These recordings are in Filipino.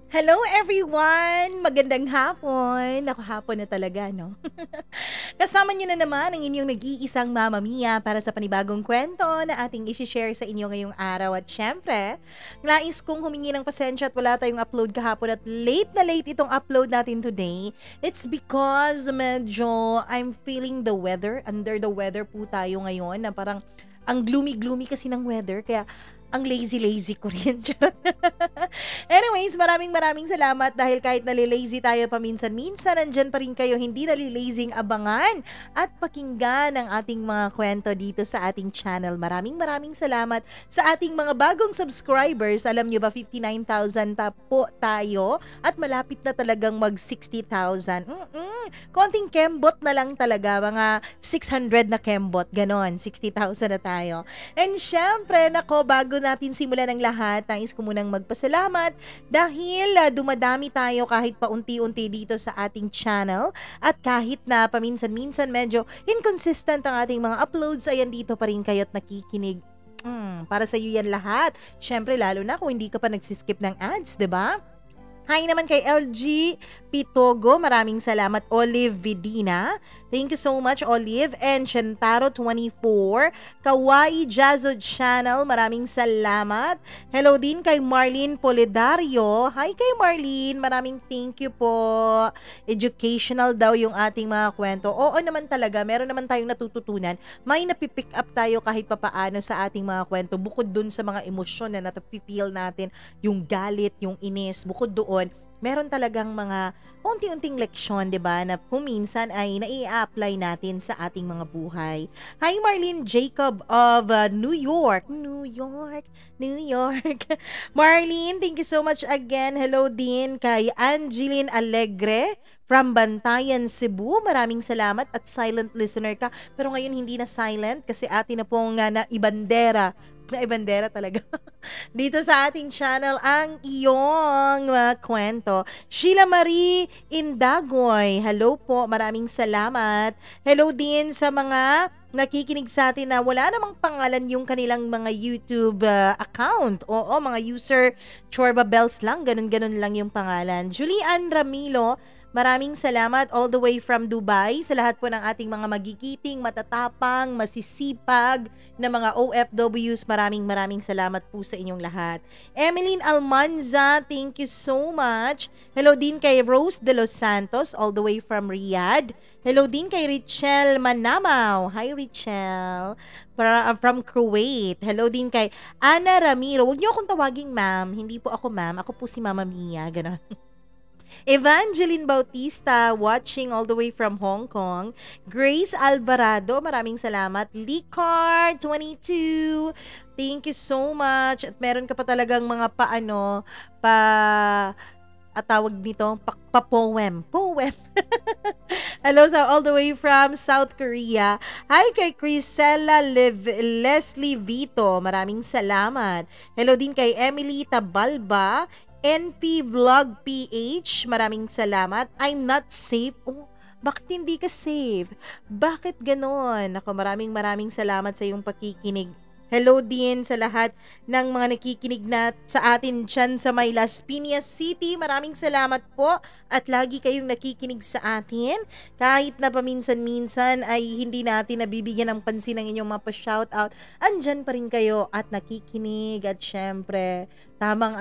Hello everyone! Magandang hapon! Naku, hapon na talaga, no? Kasama niyo na naman ang inyong nag-iisang Mama Mia para sa panibagong kwento na ating isi-share sa inyo ngayong araw. At syempre, nais kong humingi ng pasensya at wala tayong upload kahapon at late na late itong upload natin today. It's because medyo I'm feeling the weather. Under the weather po tayo ngayon na parang ang gloomy-gloomy kasi ng weather. Kaya ang lazy-lazy ko rin. Anyways, maraming salamat dahil kahit nalilazy tayo paminsan-minsan, nandyan pa rin kayo hindi nalilazing abangan at pakinggan ang ating mga kwento dito sa ating channel. Maraming salamat sa ating mga bagong subscribers. Alam nyo ba, 59,000 ta po tayo at malapit na talagang mag 60,000. Konting kembot na lang talaga, mga 600 na kembot, ganon, 60,000 na tayo. And syempre, nako, bago natin simulan ang lahat, nais ko munang magpasalamat dahil dumadami tayo kahit paunti-unti dito sa ating channel at kahit na paminsan-minsan medyo inconsistent ang ating mga uploads, ayan dito pa rin kayo't nakikinig. Para sa iyo yan lahat. Syempre, lalo na kung hindi ka pa nagsiskip ng ads, 'di ba? Hi naman kay LG Pitogo, maraming salamat. Olive Vidina, thank you so much Olive. And Shantaro24, Kawaii Jazzo Channel, maraming salamat. Hello din kay Marlene Polidario. Hi kay Marlene, maraming thank you po. Educational daw yung ating mga kwento. Oo naman talaga, meron naman tayong natututunan. May napipick up tayo kahit papaano sa ating mga kwento. Bukod dun sa mga emosyon na natapipil natin, yung galit, yung inis, bukod doon, meron talagang mga unti-unting leksyon, 'di ba, na kung minsan ay nai-apply natin sa ating mga buhay. Hi Marlene Jacob of New York. Marlene, thank you so much again. Hello din kay Angeline Alegre from Bantayan, Cebu. Maraming salamat at silent listener ka. Pero ngayon hindi na silent kasi atin na pong naibandera talaga dito sa ating channel ang iyong kwento. Sheila Marie Indagoy, hello po, maraming salamat. Hello din sa mga nakikinig sa atin na wala namang pangalan yung kanilang mga YouTube account. Oo, mga user Chorba Bells lang, ganun lang yung pangalan. Julian Ramilo, maraming salamat all the way from Dubai sa lahat po ng ating mga magigiting, matatapang, masisipag na mga OFWs. Maraming salamat po sa inyong lahat. Emeline Almanza, thank you so much. Hello din kay Rose de los Santos all the way from Riyadh. Hello din kay Richelle Manamaw. Hi Richelle. From Kuwait. Hello din kay Ana Ramiro. Huwag niyo akong tawaging ma'am. Hindi po ako ma'am. Ako po si Mama Mia. Ganon. Evangeline Bautista, watching all the way from Hong Kong. Grace Alvarado, maraming salamat. Licar 22, thank you so much. At meron ka pa talagang mga tawag nito, poem. Hello sa all the way from South Korea. Hi kay Crisella Leslie Vito, maraming salamat. Hello din kay Emily Tabalba, NP Vlog PH, maraming salamat. I'm not safe. Oh, bakit hindi ka safe? Bakit ganon? Ako, maraming salamat sa iyong pakikinig. Hello din sa lahat ng mga nakikinig na sa atin dyan sa may Las Piñas City. Maraming salamat po at lagi kayong nakikinig sa atin. Kahit na paminsan-minsan ay hindi natin nabibigyan ng pansin ng inyong mga pa-shoutout, andyan pa rin kayo at nakikinig. At syempre, tamang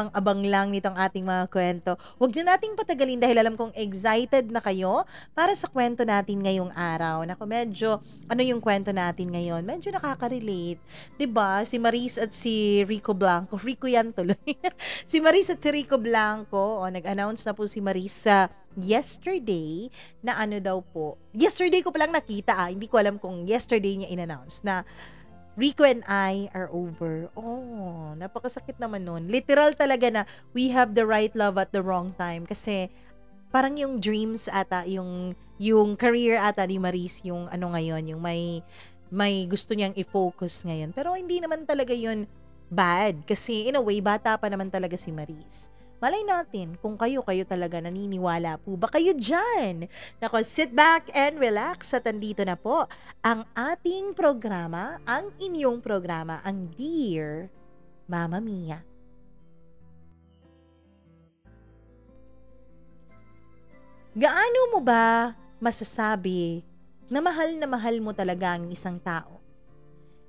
abang lang nitong ating mga kwento. Huwag na nating patagalin dahil alam kong excited na kayo para sa kwento natin ngayong araw. Naku, medyo, yung kwento natin ngayon? Medyo nakaka-relate. 'Di ba? Si Maris at si Rico Blanco. Rico yan tuloy. Si Maris at si Rico Blanco, nag-announce na po si Maris yesterday na daw po. Yesterday ko palang nakita, hindi ko alam kung yesterday niya in-announce na Rico and I are over. Oh, napakasakit naman nun. Literal talaga na we have the right love at the wrong time. Kasi parang yung dreams ata, yung career ata ni Maris, yung ngayon, yung may gusto niyang i-focus ngayon. Pero hindi naman talaga yun bad. Kasi in a way, bata pa naman talaga si Maris. Malay natin kung kayo talaga naniniwala po ba kayo dyan. Nako, sit back and relax at andito na po ang ating programa, ang inyong programa, ang Dear Mama Mia. Gaano mo ba masasabi na mahal mo talaga ang isang tao?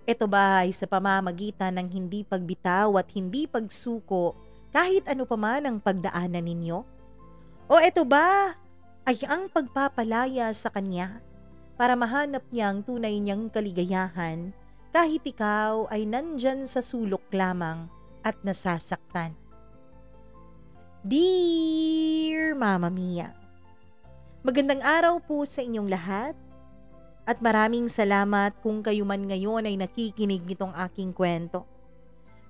Ito ba ay sa pamamagitan ng hindi pagbitaw at hindi pagsuko kahit ano pa man ang pagdaanan ninyo? O ito ba ay ang pagpapalaya sa kanya para mahanap niya ang tunay niyang kaligayahan kahit ikaw ay nandyan sa sulok lamang at nasasaktan? Dear Mama Mia, magandang araw po sa inyong lahat at maraming salamat kung kayo man ngayon ay nakikinig nitong aking kwento.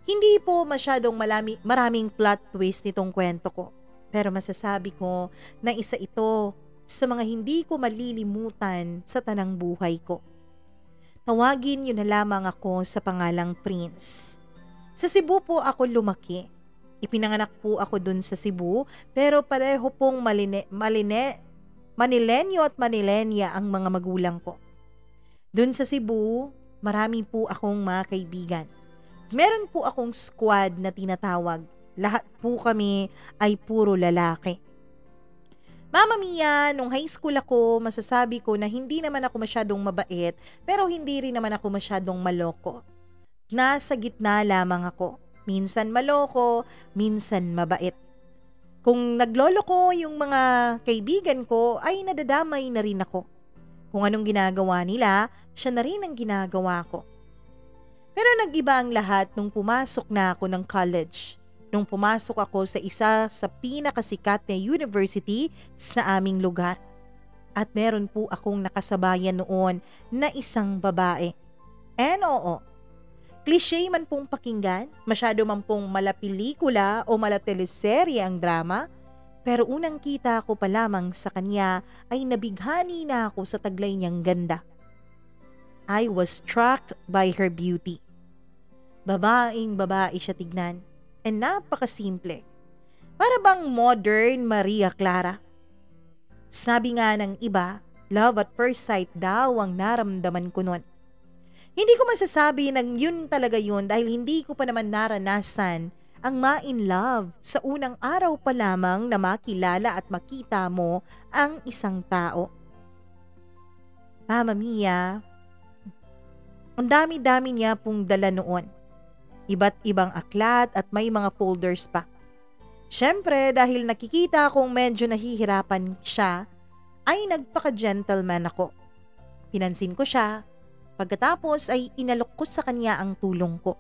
Hindi po masyadong maraming plot twist nitong kwento ko, pero masasabi ko na isa ito sa mga hindi ko malilimutan sa tanang buhay ko. Tawagin niyo na lamang ako sa pangalang Prince. Sa Cebu po ako lumaki. Ipinanganak po ako dun sa Cebu, pero pareho pong Manilenyo at Manilenya ang mga magulang ko. Dun sa Cebu, marami po akong mga kaibigan. Meron po akong squad na tinatawag. Lahat po kami ay puro lalaki. Mama Mia, nung high school ako, masasabi ko na hindi naman ako masyadong mabait, pero hindi rin naman ako masyadong maloko. Nasa gitna lamang ako. Minsan maloko, minsan mabait. Kung naglolo ko yung mga kaibigan ko, ay nadadamay na rin ako. Kung anong ginagawa nila, siya na rin ang ginagawa ko. Pero nag-iba ang lahat nung pumasok na ako ng college. Nung pumasok ako sa isa sa pinakasikat na university sa aming lugar. At meron po akong nakasabayan noon na isang babae. And oo, cliché man pong pakinggan, masyado man pong malapelikula o malateleserye ang drama, pero unang kita ko pa lamang sa kanya ay nabighani na ako sa taglay niyang ganda. I was struck by her beauty. Babaeng babae siya tignan, and napakasimple. Para bang modern Maria Clara. Sabi nga ng iba, love at first sight daw ang naramdaman ko nun. Hindi ko masasabi ng yun talaga yun dahil hindi ko pa naman naranasan ang ma-in love sa unang araw pa lamang na makilala at makita mo ang isang tao. Mama Mia, ang dami-dami niya pong dala noon. Iba't ibang aklat at may mga folders pa. Siyempre dahil nakikita kong medyo nahihirapan siya, ay nagpaka-gentleman ako. Pinansin ko siya. Pagkatapos ay inalok ko sa kanya ang tulong ko.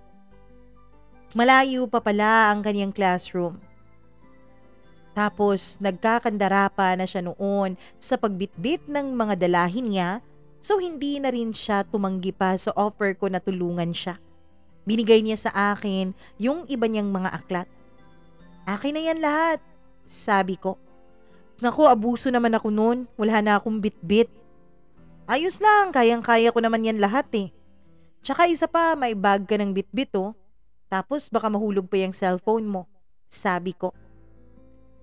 Malayo pa pala ang kanyang classroom. Tapos nagkakandara pa na siya noon sa pagbitbit ng mga dalahin niya, so hindi na rin siya tumanggi pa sa offer ko na tulungan siya. Binigay niya sa akin yung iba niyang mga aklat. Akin na yan lahat, sabi ko. Naku, abuso naman ako noon, wala na akong bitbit. Ayos lang, kayang-kaya ko naman yan lahat eh. Tsaka isa pa, may bag ka ng bitbit oh. Tapos baka mahulog pa yung cellphone mo, sabi ko.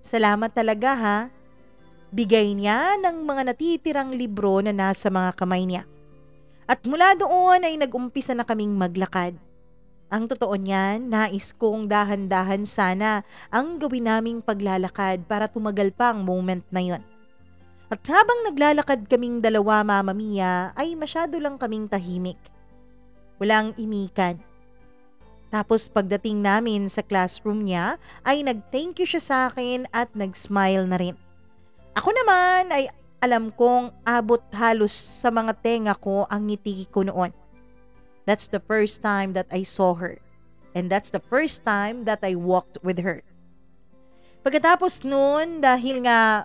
Salamat talaga ha. Bigay niya ng mga natitirang libro na nasa mga kamay niya. At mula doon ay nag-umpisa na kaming maglakad. Ang totoo niyan, nais kong dahan-dahan sana ang gawin naming paglalakad para tumagal pa ang moment na yon. At habang naglalakad kaming dalawa, Mama Mia, ay masyado lang kaming tahimik. Walang imikan. Tapos pagdating namin sa classroom niya, ay nag-thank you siya sa akin at nag-smile na rin. Ako naman ay alam kong abot halos sa mga tenga ko ang ngiti ko noon. That's the first time that I saw her. And that's the first time that I walked with her. Pagkatapos noon, dahil nga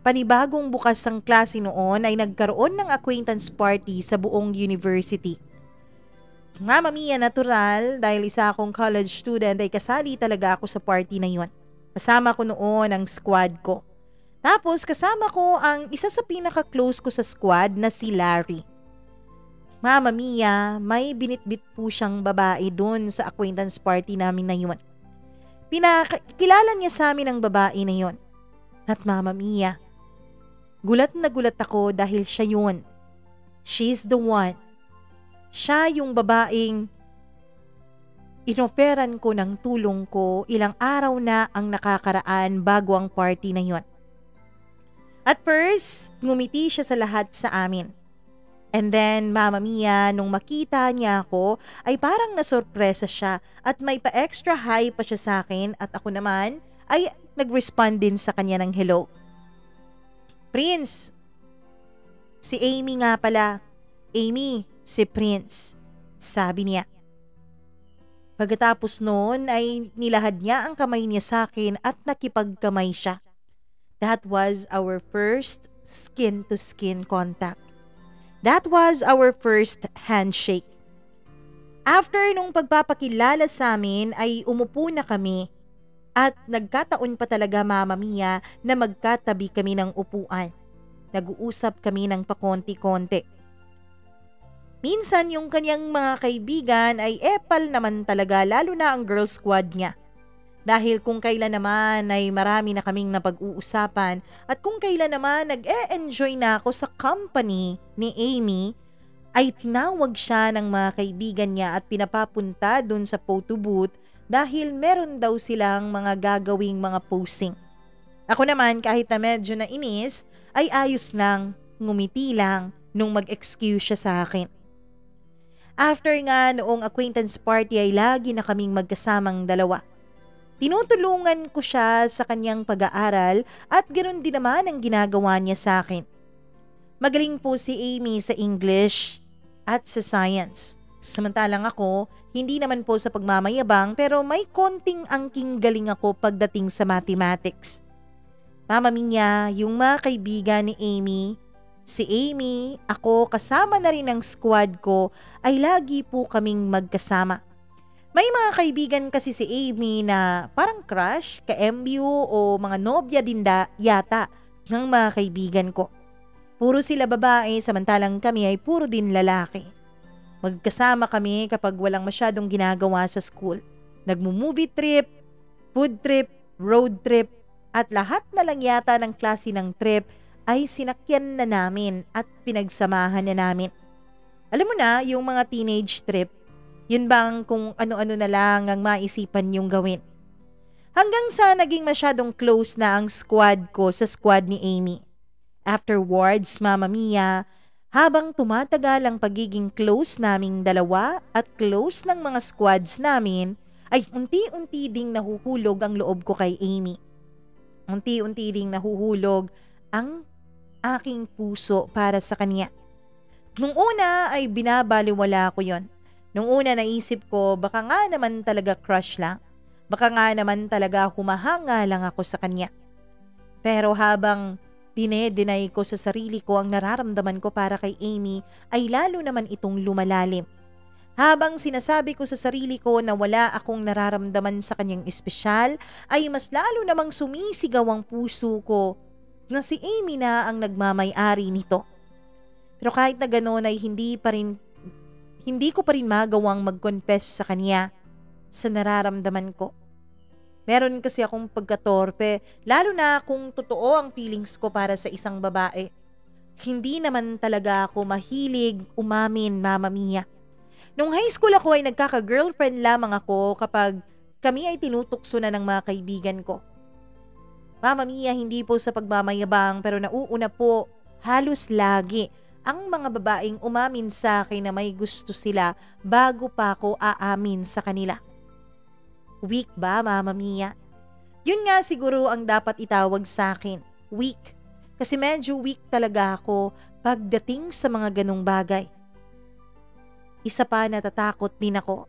panibagong bukas ang klase noon ay nagkaroon ng acquaintance party sa buong university. Mama Mia, natural dahil isa akong college student ay kasali talaga ako sa party na yon. Kasama ko noon ang squad ko. Tapos kasama ko ang isa sa pinaka-close ko sa squad na si Larry. Mama Mia, may binitbit po siyang babae doon sa acquaintance party namin na yon. Pinakilala niya sa amin ang babae na yon. At Mama Mia, gulat na gulat ako dahil siya yun. She's the one. Siya yung babaeng inoferan ko ng tulong ko ilang araw na ang nakakaraan bago ang party na yon. At first, ngumiti siya sa lahat sa amin. And then, Mama Mia, nung makita niya ako, ay parang nasurpresa siya at may pa-extra high pa siya sa akin at ako naman ay nag-respond din sa kanya ng hello. Prince, si Amy nga pala. Amy, si Prince, sabi niya. Pagkatapos noon ay nilahad niya ang kamay niya sa akin at nakipagkamay siya. That was our first skin-to-skin contact. That was our first handshake. After nung pagpapakilala sa amin ay umupo na kami at nagkataon pa talaga Mama Mia na magkatabi kami ng upuan. Nag-uusap kami ng pakonti-konti. Minsan yung kanyang mga kaibigan ay epal naman talaga lalo na ang girl squad niya. Dahil kung kailan naman ay marami na kaming napag-uusapan at kung kailan naman nag-e-enjoy na ako sa company ni Amy, ay tinawag siya ng mga kaibigan niya at pinapapunta dun sa photo booth dahil meron daw silang mga gagawing mga posing. Ako naman kahit na medyo nainis ay ayos lang, ngumiti lang nung mag-excuse siya sa akin. After nga noong acquaintance party ay lagi na kaming magkasamang dalawa. Tinutulungan ko siya sa kanyang pag-aaral at ganoon din naman ang ginagawa niya sa akin. Magaling po si Amy sa English at sa science. Samantalang ako, hindi naman po sa pagmamayabang pero may konting angking galing ako pagdating sa mathematics. Mama Mia, yung mga kaibigan ni Amy, si Amy, ako kasama na rin ang squad ko ay lagi po kaming magkasama. May mga kaibigan kasi si Amy na parang crush, ka-MU o mga nobya din yata ng mga kaibigan ko. Puro sila babae samantalang kami ay puro din lalaki. Magkasama kami kapag walang masyadong ginagawa sa school. Nagmo-movie trip, food trip, road trip at lahat na lang yata ng klase ng trip ay sinakyan na namin at pinagsamahan na namin. Alam mo na, yung mga teenage trip, yun bang kung ano-ano na lang ang maisipan yung gawin. Hanggang sa naging masyadong close na ang squad ko sa squad ni Amy. Afterwards, Mama Mia, habang tumatagal ang pagiging close naming dalawa at close ng mga squads namin, ay unti-unti ding nahuhulog ang loob ko kay Amy. Unti-unti ding nahuhulog ang aking puso para sa kanya. Nung una ay binabaliwala ko yon. Nung una naisip ko baka nga naman talaga crush lang. Baka nga naman talaga humahanga lang ako sa kanya. Pero habang dinedenay ko sa sarili ko ang nararamdaman ko para kay Amy ay lalo naman itong lumalalim. Habang sinasabi ko sa sarili ko na wala akong nararamdaman sa kanyang espesyal ay mas lalo namang sumisigaw ang puso ko na si Amy na ang nagmamay-ari nito. Pero kahit na ganoon ay hindi ko pa rin magawang mag-confess sa kanya sa nararamdaman ko. Meron kasi akong pagkatorpe, lalo na kung totoo ang feelings ko para sa isang babae. Hindi naman talaga ako mahilig umamin, Mama Mia. Nung high school ako ay nagkaka-girlfriend lamang ako kapag kami ay tinutukso na ng mga kaibigan ko. Mama Mia, hindi po sa pagmamayabang pero nauuna po halos lagi ang mga babaeng umamin sa akin na may gusto sila bago pa ako aamin sa kanila. Weak ba, Mama Mia? Yun nga siguro ang dapat itawag sa akin, weak. Kasi medyo weak talaga ako pagdating sa mga ganong bagay. Isa pa, natatakot din ako.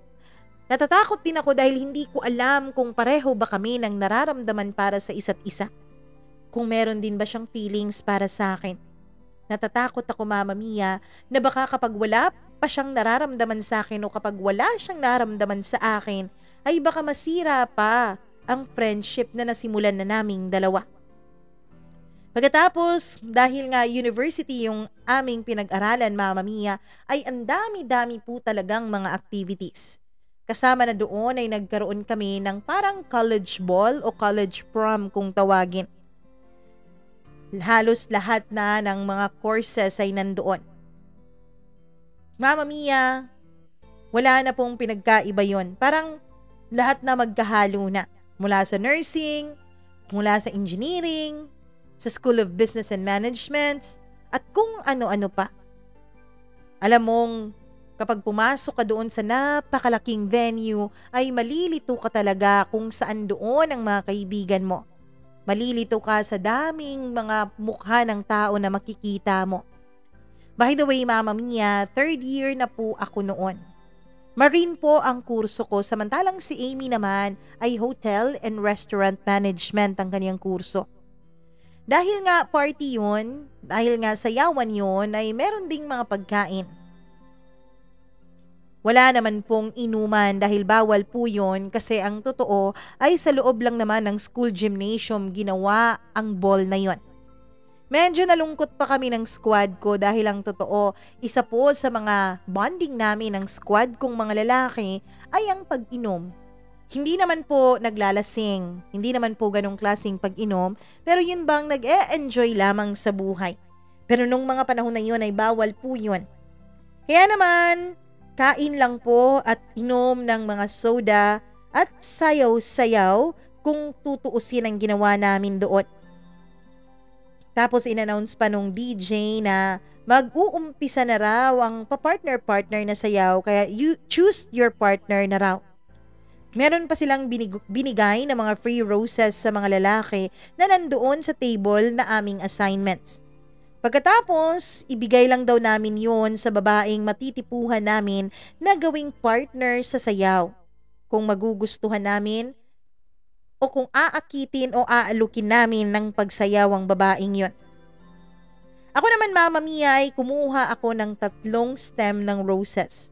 Natatakot din ako dahil hindi ko alam kung pareho ba kami ng nararamdaman para sa isa't isa. Kung meron din ba siyang feelings para sa akin. Natatakot ako, Mama Mia, na baka kapag wala pa siyang nararamdaman sa akin o kapag wala siyang nararamdaman sa akin, ay baka masira pa ang friendship na nasimulan na naming dalawa. Pagkatapos, dahil nga university yung aming pinag-aralan, Mama Mia, ay ang dami-dami po talagang mga activities. Kasama na doon ay nagkaroon kami ng parang college ball o college prom kung tawagin. Halos lahat na ng mga courses ay nandoon. Mama Mia, wala na pong pinagkaiba yon. Parang lahat na magkahalo na. Mula sa nursing, mula sa engineering, sa School of Business and Management, at kung ano-ano pa. Alam mong kapag pumasok ka doon sa napakalaking venue ay malilito ka talaga kung saan doon ang mga kaibigan mo. Malilito ka sa daming mga mukha ng tao na makikita mo. By the way, Mama Mia, 3rd year na po ako noon. Marine po ang kurso ko, samantalang si Amy naman ay Hotel and Restaurant Management ang kanyang kurso. Dahil nga party yun, dahil nga sayawan yun, ay meron ding mga pagkain. Wala naman pong inuman dahil bawal po yun kasi ang totoo ay sa loob lang naman ng school gymnasium ginawa ang ball na yun. Medyo nalungkot pa kami ng squad ko dahil ang totoo, isa po sa mga bonding namin ng squad kong mga lalaki ay ang pag-inom. Hindi naman po naglalasing, hindi naman po ganong klaseng pag-inom, pero yun bang nag-e-enjoy lamang sa buhay. Pero nung mga panahon na yun ay bawal po yun. Kaya naman, kain lang po at inom ng mga soda at sayaw-sayaw kung tutuusin ang ginawa namin doon. Tapos in-announce pa nung DJ na mag-uumpisa na raw ang pa-partner-partner na sayaw, kaya you choose your partner na raw. Meron pa silang binigay na mga free roses sa mga lalaki na nandoon sa table na aming assignments. Pagkatapos, ibigay lang daw namin yon sa babaeng matitipuhan namin na gawing partner sa sayaw. Kung magugustuhan namin o kung aakitin o aalukin namin ng pagsayaw ang babaeng yon. Ako naman, Mama Mia, ay kumuha ako ng 3 stem ng roses.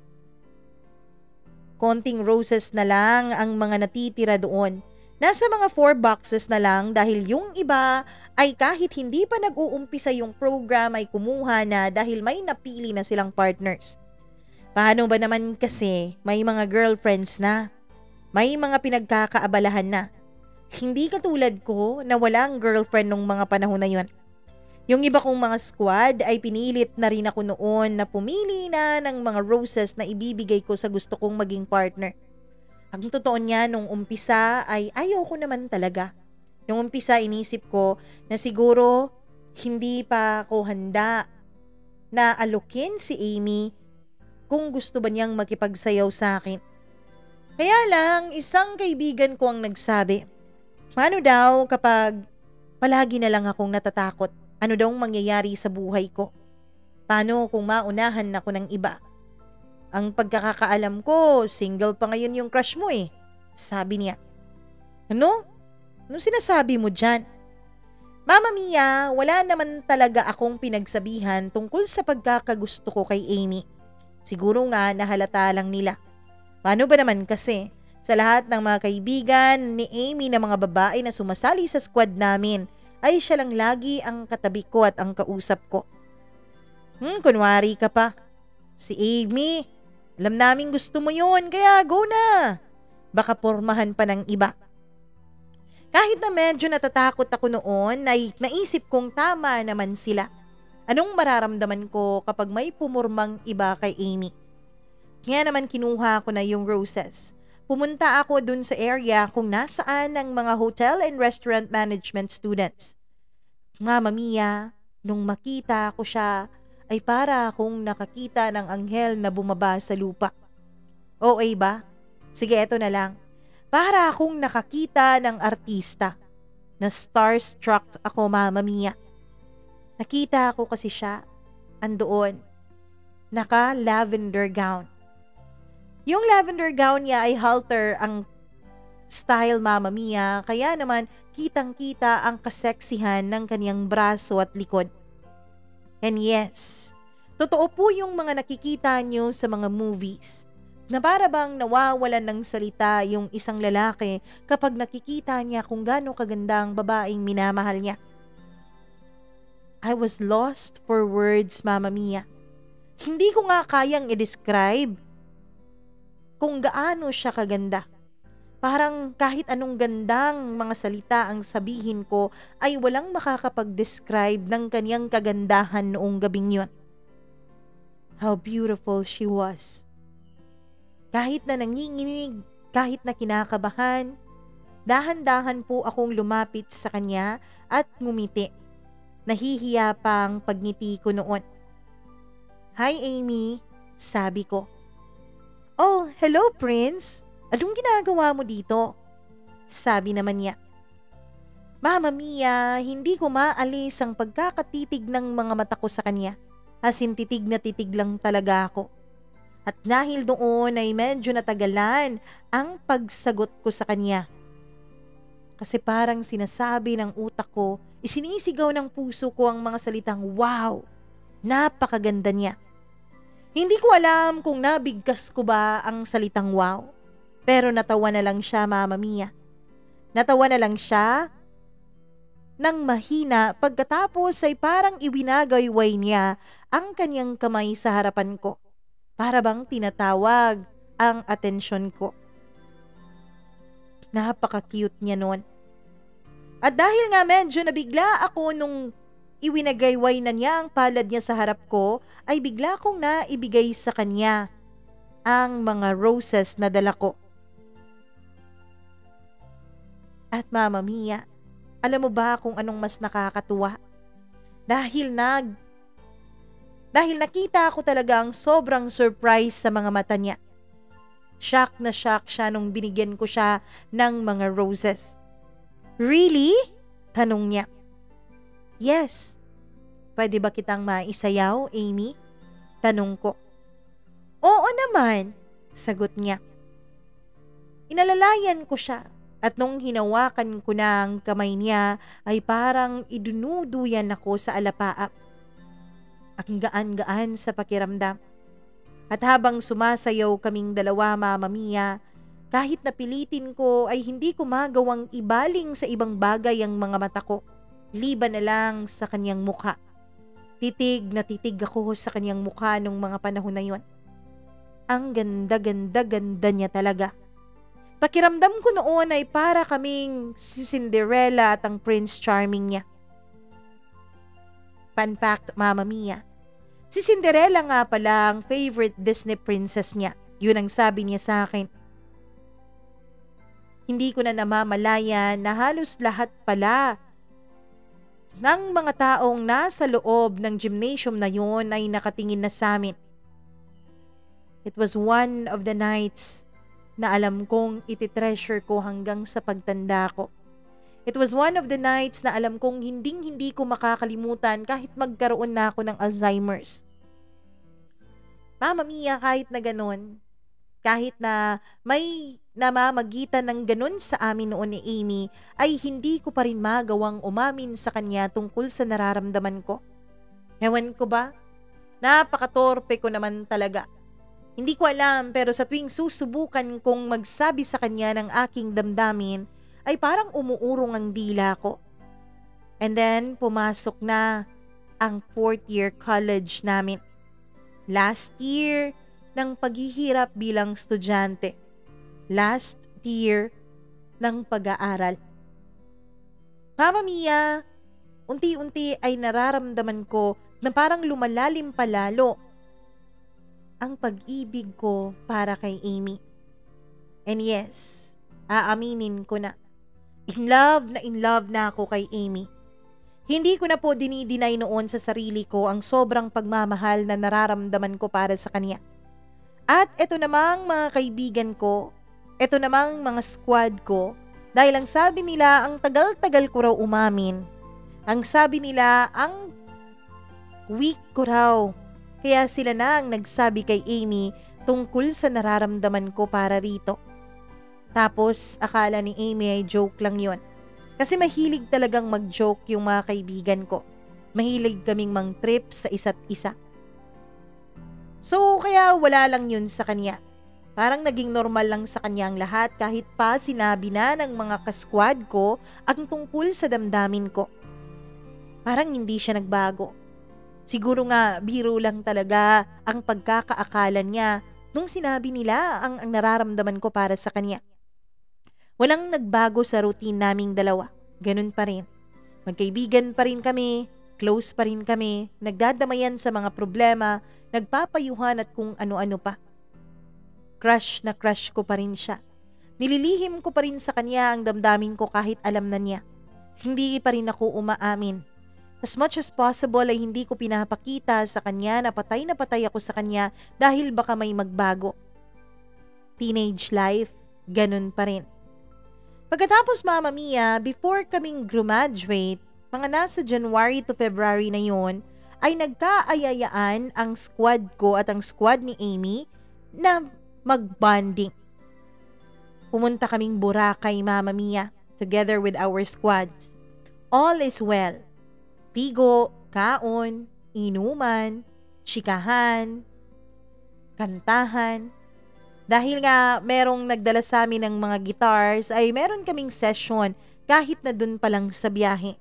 Konting roses na lang ang mga natitira doon. Nasa mga 4 boxes na lang dahil yung iba ay kahit hindi pa nag-uumpisa yung program ay kumuha na dahil may napili na silang partners. Paano ba naman kasi may mga girlfriends na? May mga pinagkakaabalahan na. Hindi katulad ko na walang girlfriend nung mga panahon na yun. Yung iba kong mga squad ay pinilit na rin ako noon na pumili na ng mga roses na ibibigay ko sa gusto kong maging partner. Ang totoo niya, nung umpisa ay ayaw ko naman talaga. Nung umpisa inisip ko na siguro hindi pa ako handa na alukin si Amy kung gusto ba niyang makipagsayaw sa akin. Kaya lang, isang kaibigan ko ang nagsabi, paano daw kapag palagi na lang akong natatakot? Ano daw mangyayari sa buhay ko? Paano kung maunahan ako ng iba? Ang pagkakaalam ko, single pa ngayon yung crush mo eh. Sabi niya. Ano? Anong sinasabi mo dyan? Mama Mia, wala naman talaga akong pinagsabihan tungkol sa pagkakagusto ko kay Amy. Siguro nga nahalata lang nila. Paano ba naman kasi? Sa lahat ng mga kaibigan ni Amy na mga babae na sumasali sa squad namin, ay siya lang lagi ang katabi ko at ang kausap ko. Kunwari ka pa. Si Amy, alam namin gusto mo yun, kaya go na. Baka pormahan pa ng iba. Kahit na medyo natatakot ako noon, ay naisip kong tama naman sila. Anong mararamdaman ko kapag may pumurmang iba kay Amy? Kaya naman kinuha ko na yung roses. Pumunta ako dun sa area kung nasaan ang mga hotel and restaurant management students. Mama Mia, nung makita ko siya, ay para akong nakakita ng anghel na bumaba sa lupa. Okay ba? Sige, eto na lang. Para akong nakakita ng artista. Na starstruck ako, Mama Mia. Nakita ko kasi siya, andoon, naka-lavender gown. Yung lavender gown niya ay halter ang style, Mama Mia, kaya naman kitang-kita ang kaseksihan ng kaniyang braso at likod. And yes, totoo po yung mga nakikita nyo sa mga movies na para bang nawawalan ng salita yung isang lalaki kapag nakikita niya kung gaano kaganda ang babaeng minamahal niya. I was lost for words, Mama Mia. Hindi ko nga kayang i-describe kung gaano siya kaganda. Parang kahit anong gandang mga salita ang sabihin ko ay walang makakapag-describe ng kaniyang kagandahan noong gabing yon. How beautiful she was. Kahit na nanginginig, kahit na kinakabahan, dahan-dahan po akong lumapit sa kanya at ngumiti. Nahihiya pang pagngiti ko noon. "Hi Amy," sabi ko. "Oh, hello Prince. Anong ginagawa mo dito?" Sabi naman niya. Mama Mia, hindi ko maalis ang pagkakatitig ng mga mata ko sa kanya. As in titig na titig lang talaga ako. At dahil doon ay medyo natagalan ang pagsagot ko sa kanya. Kasi parang sinasabi ng utak ko, isinisigaw ng puso ko ang mga salitang wow, napakaganda niya. Hindi ko alam kung nabigkas ko ba ang salitang wow. Pero natawa na lang siya, Mama Mia. Natawa na lang siya nang mahina pagkatapos ay parang iwinagayway niya ang kanyang kamay sa harapan ko. Para bang tinatawag ang atensyon ko. Napaka-cute niya noon. At dahil nga medyo nabigla ako nung iwinagayway na niya ang palad niya sa harap ko, ay bigla kong naibigay sa kanya ang mga roses na dala ko. At Mama Mia, alam mo ba kung anong mas nakakatuwa? Dahil nakita ko talaga ang sobrang surprise sa mga mata niya. Shock na shock siya nung binigyan ko siya ng mga roses. "Really?" tanong niya. "Yes. Pwede ba kitang maisayaw, Amy?" tanong ko. "Oo naman," sagot niya. Inalalayan ko siya at nung hinawakan ko na ang kamay niya ay parang idunuduyan ako sa alapaap. Ang gaan-gaan sa pakiramdam. At habang sumasayaw kaming dalawa, Mama Mia, kahit napilitin ko ay hindi ko magawang ibaling sa ibang bagay ang mga mata ko, liban na lang sa kanyang mukha. Titig na titig ako sa kanyang mukha nung mga panahon na yon. Ang ganda-ganda-ganda niya talaga. Pakiramdam ko noon ay para kaming si Cinderella at ang Prince Charming niya. Fun fact, Mama Mia, si Cinderella nga pala ang favorite Disney princess niya. Yun ang sabi niya sa akin. Hindi ko na namamalayan na halos lahat pala ng mga taong nasa loob ng gymnasium na yun ay nakatingin na sa amin. It was one of the nights na alam kong ititreasure ko hanggang sa pagtanda ko. It was one of the nights na alam kong hinding-hindi ko makakalimutan kahit magkaroon na ako ng Alzheimer's. Mama Mia, kahit na ganun, kahit na may namamagitan ng ganun sa amin noon ni Amy, ay hindi ko pa rin magawang umamin sa kanya tungkol sa nararamdaman ko. Ewan ko ba? Napakatorpe ko naman talaga. Hindi ko alam pero sa tuwing susubukan kong magsabi sa kanya ng aking damdamin, ay parang umuurong ang dila ko. And then, pumasok na ang 4th year college namin. Last year ng paghihirap bilang estudyante. Last year ng pag-aaral. Mama Mia, unti-unti ay nararamdaman ko na parang lumalalim palalo ang pag-ibig ko para kay Amy. And yes, aaminin ko na. In love na ako kay Amy. Hindi ko na po dinideny noon sa sarili ko ang sobrang pagmamahal na nararamdaman ko para sa kanya. At eto namang mga kaibigan ko, eto namang mga squad ko, dahil ang sabi nila ang tagal-tagal ko raw umamin. Ang sabi nila ang weak ko raw. Kaya sila na ang nagsabi kay Amy tungkol sa nararamdaman ko para rito. Tapos akala ni Amy ay joke lang yon. Kasi mahilig talagang mag-joke yung mga kaibigan ko. Mahilig kaming mang-trip sa isa't isa. So kaya wala lang yun sa kanya. Parang naging normal lang sa kanya ang lahat kahit pa sinabi na ng mga kasquad ko ang tungkol sa damdamin ko. Parang hindi siya nagbago. Siguro nga biro lang talaga ang pagkakaakala niya nung sinabi nila ang nararamdaman ko para sa kanya. Walang nagbago sa routine naming dalawa. Ganun pa rin. Magkaibigan pa rin kami, close pa rin kami, nagdadamayan sa mga problema, nagpapayuhan at kung ano-ano pa. Crush na crush ko pa rin siya. Nililihim ko pa rin sa kanya ang damdamin ko kahit alam na niya. Hindi pa rin ako umaamin. As much as possible ay hindi ko pinapakita sa kanya na patay ako sa kanya dahil baka may magbago. Teenage life, ganun pa rin. Pagkatapos Mama Mia, before kaming graduate, mga nasa January to February na yon, ay nagkaayayaan ang squad ko at ang squad ni Amy na magbonding. Pumunta kaming Boracay Mama Mia together with our squads. All is well. Tigo, kaon, inuman, chikahan, kantahan. Dahil nga merong nagdala sa amin ng mga guitars ay meron kaming session kahit na dun pa lang sa biyahe.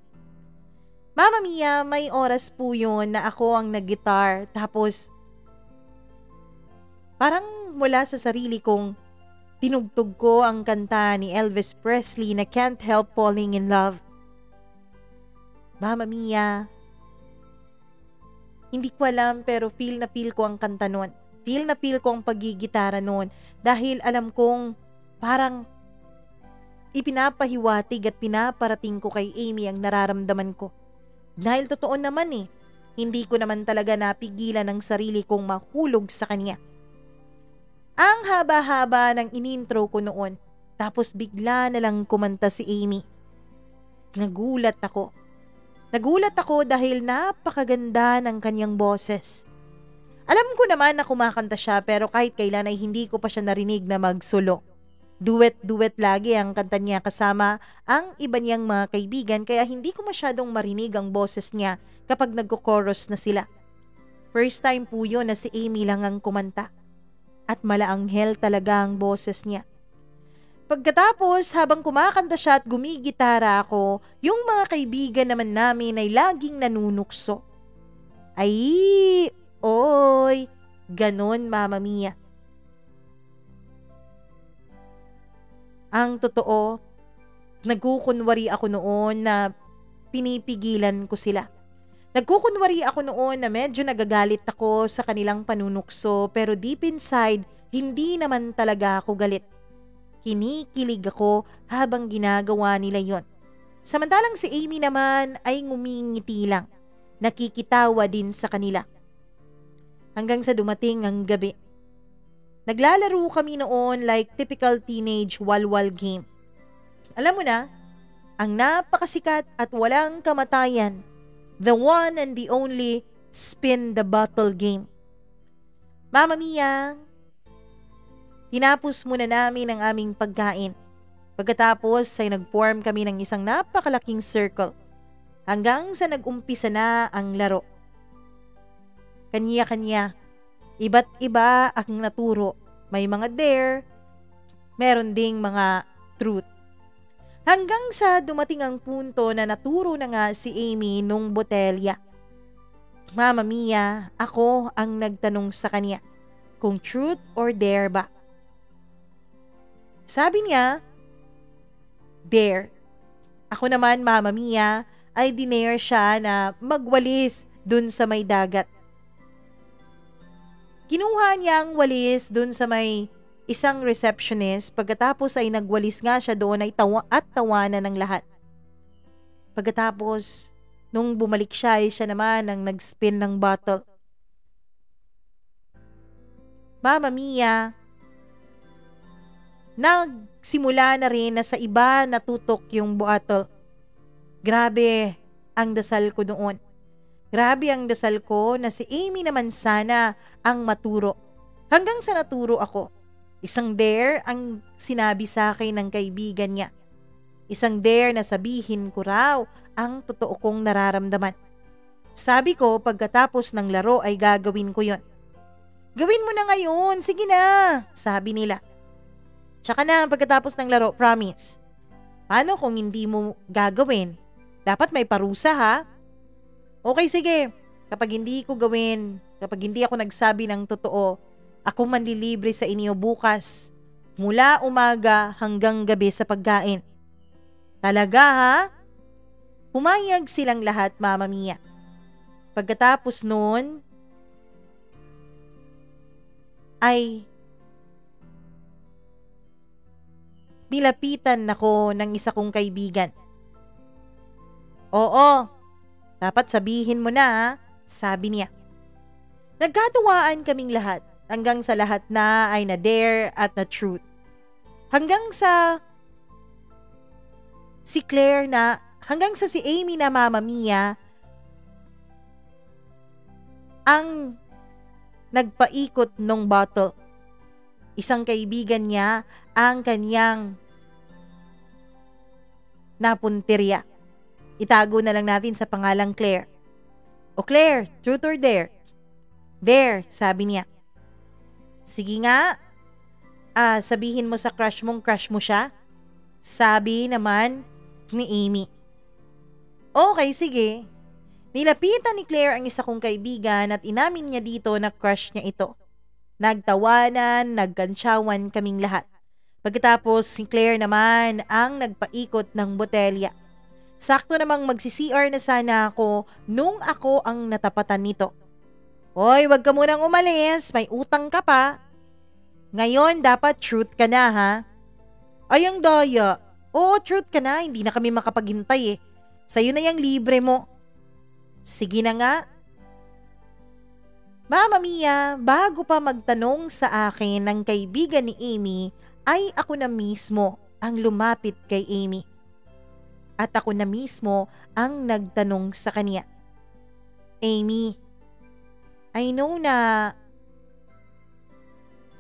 Mama Mia, may oras po yun na ako ang nag-guitar tapos parang mula sa sarili kong tinugtog ko ang kanta ni Elvis Presley na Can't Help Falling in Love. Mama Mia, hindi ko alam pero feel na feel ko ang kanta nun. Feel na feel ko ang pagigitara nun dahil alam kong parang ipinapahiwatig at pinaparating ko kay Amy ang nararamdaman ko. Dahil totoo naman hindi ko naman talaga napigilan ang sarili kong mahulog sa kanya. Ang haba-haba ng inintro ko noon, tapos bigla na lang kumanta si Amy. Nagulat ako. Nagulat ako dahil napakaganda ng kanyang boses. Alam ko naman na kumakanta siya pero kahit kailan ay hindi ko pa siya narinig na magsolo. Duet-duet lagi ang kanta niya kasama ang iba niyang mga kaibigan kaya hindi ko masyadong marinig ang boses niya kapag nagko-chorus na sila. First time po yun na si Amy lang ang kumanta. At malaanghel talaga ang boses niya. Pagkatapos, habang kumakanta siya at gumigitara ako, yung mga kaibigan naman namin ay laging nanunukso. Ay, oy, ganon Mama Mia. Ang totoo, nagkukunwari ako noon na pinipigilan ko sila. Nagkukunwari ako noon na medyo nagagalit ako sa kanilang panunukso pero deep inside, hindi naman talaga ako galit. Kinikilig ako habang ginagawa nila yon. Samantalang si Amy naman ay ngumingiti lang. Nakikitawa din sa kanila. Hanggang sa dumating ang gabi. Naglalaro kami noon like typical teenage walwal game. Alam mo na, ang napakasikat at walang kamatayan, the one and the only spin the bottle game. Mama Mia, tinapos muna namin ang aming pagkain. Pagkatapos ay nag-form kami ng isang napakalaking circle hanggang sa nag-umpisa na ang laro. Kanya-kanya, iba't iba ang naturo. May mga dare, meron ding mga truth. Hanggang sa dumating ang punto na naturo na nga si Amy nung botelya. Mama Mia, ako ang nagtanong sa kanya kung truth or dare ba. Sabi niya, dare. Ako naman, Mama Mia, ay dinare siya na magwalis dun sa may dagat. Kinuha niya ang walis dun sa may isang receptionist, pagkatapos ay nagwalis nga siya doon ay tawanan ng lahat. Pagkatapos, nung bumalik siya ay siya naman ang nag-spin ng bottle. Mama Mia, nagsimula na rin na sa iba natutok yung bottle. Grabe ang dasal ko doon. Grabe ang dasal ko na si Amy naman sana ang maturo. Hanggang sa naturo ako. Isang dare ang sinabi sa akin ng kaibigan niya. Isang dare na sabihin ko raw ang totoo kong nararamdaman. Sabi ko pagkatapos ng laro ay gagawin ko yon. Gawin mo na ngayon, sige na, sabi nila. Tsaka na pagkatapos ng laro, promise. Paano kung hindi mo gagawin? Dapat may parusa ha? Okay, sige. Kapag hindi ko gawin, kapag hindi ako nagsabi ng totoo, ako manlilibre sa inyo bukas. Mula umaga hanggang gabi sa pagkain. Talaga ha? Pumayag silang lahat, Mama Mia. Pagkatapos noon, ay nilapitan ako ng isa kong kaibigan. Oo, Dapat sabihin mo na ha, sabi niya. Nagkatuwaan kaming lahat hanggang sa lahat na ay na-dare at na-truth. Hanggang sa si Amy na Mama Mia ang nagpaikot nung bottle. Isang kaibigan niya ang kanyang napuntirya. Itago na lang natin sa pangalang Claire. O Claire, truth or dare? Dare, sabi niya. Sige nga, sabihin mo sa crush mo siya. Sabi naman ni Amy. Okay, sige. Nilapitan ni Claire ang isa kong kaibigan at inamin niya dito na crush niya ito. Nagtawanan, nagkantsawan kaming lahat. Pagkatapos si Claire naman ang nagpaikot ng botelya. Sakto namang magsi-CR na sana ako nung ako ang natapatan nito. Hoy, wag ka munang umalis, may utang ka pa. Ngayon dapat truth ka na ha. Ay ang daya. Oo, truth ka na, hindi na kami makapaghintay eh. Sa'yo na yung libre mo. Sige na nga. Mama Mia, bago pa magtanong sa akin ng kaibigan ni Amy, ay ako na mismo ang lumapit kay Amy. At ako na mismo ang nagtanong sa kanya. Amy, I know na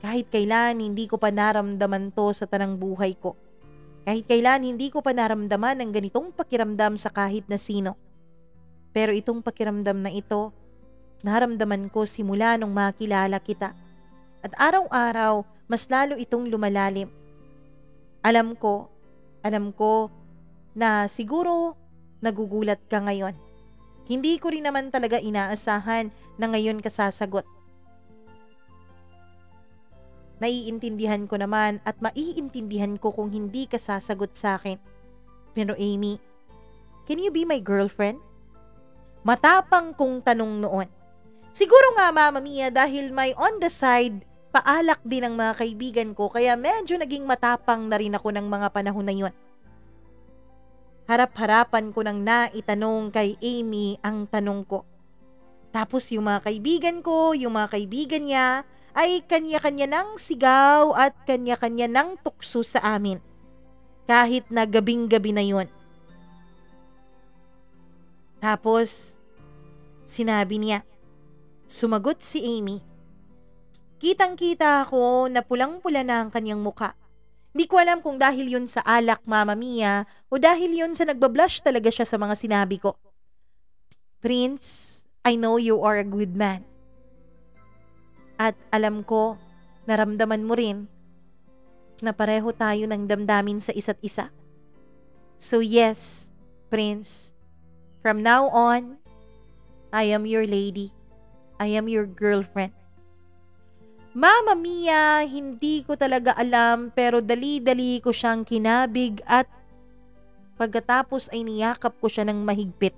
kahit kailan hindi ko pa naramdaman to sa tanang buhay ko. Kahit kailan hindi ko pa naramdaman ang ganitong pakiramdam sa kahit na sino. Pero itong pakiramdam na ito, naramdaman ko simula nung makilala kita. At araw-araw, mas lalo itong lumalalim. Alam ko na siguro nagugulat ka ngayon. Hindi ko rin naman talaga inaasahan na ngayon ka sasagot. Naiintindihan ko naman at maiintindihan ko kung hindi ka sasagot sa akin. Pero Amy, can you be my girlfriend? Matapang kong tanong noon. Siguro nga Mama Mia dahil may on the side, paalak din ng mga kaibigan ko kaya medyo naging matapang na rin ako ng mga panahon na yun. Harap-harapan ko nang naitanong kay Amy ang tanong ko. Tapos yung mga kaibigan ko, yung mga kaibigan niya, ay kanya-kanya ng sigaw at kanya-kanya ng tukso sa amin. Kahit na gabing-gabi na yun. Tapos, sinabi niya, sumagot si Amy. Kitang-kita ako na pulang-pula na ang kanyang muka. Hindi ko alam kung dahil yun sa alak Mama Mia o dahil yun sa nagbablush talaga siya sa mga sinabi ko. Prince, I know you are a good man. At alam ko, naramdaman mo rin na pareho tayo ng damdamin sa isa't isa. So yes, Prince, from now on, I am your lady. I am your girlfriend. Mama Mia, hindi ko talaga alam pero dali-dali ko siyang kinabig at pagkatapos ay niyakap ko siya ng mahigpit.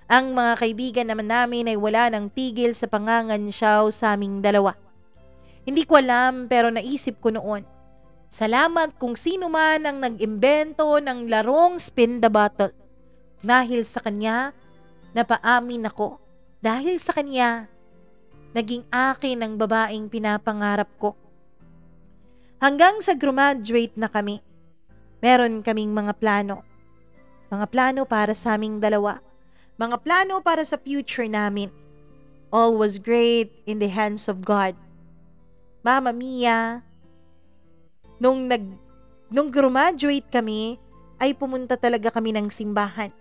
Ang mga kaibigan naman namin ay wala ng tigil sa pangangansyaw sa aming dalawa. Hindi ko alam pero naisip ko noon. Salamat kung sino man ang nag-imbento ng larong spin the bottle. Dahil sa kanya, napaamin ako. Dahil sa kanya, naging akin ang babaeng pinapangarap ko. Hanggang sa graduate na kami, meron kaming mga plano. Mga plano para sa aming dalawa. Mga plano para sa future namin. All was great in the hands of God. Mama Mia, nung graduate kami, ay pumunta talaga kami ng simbahan.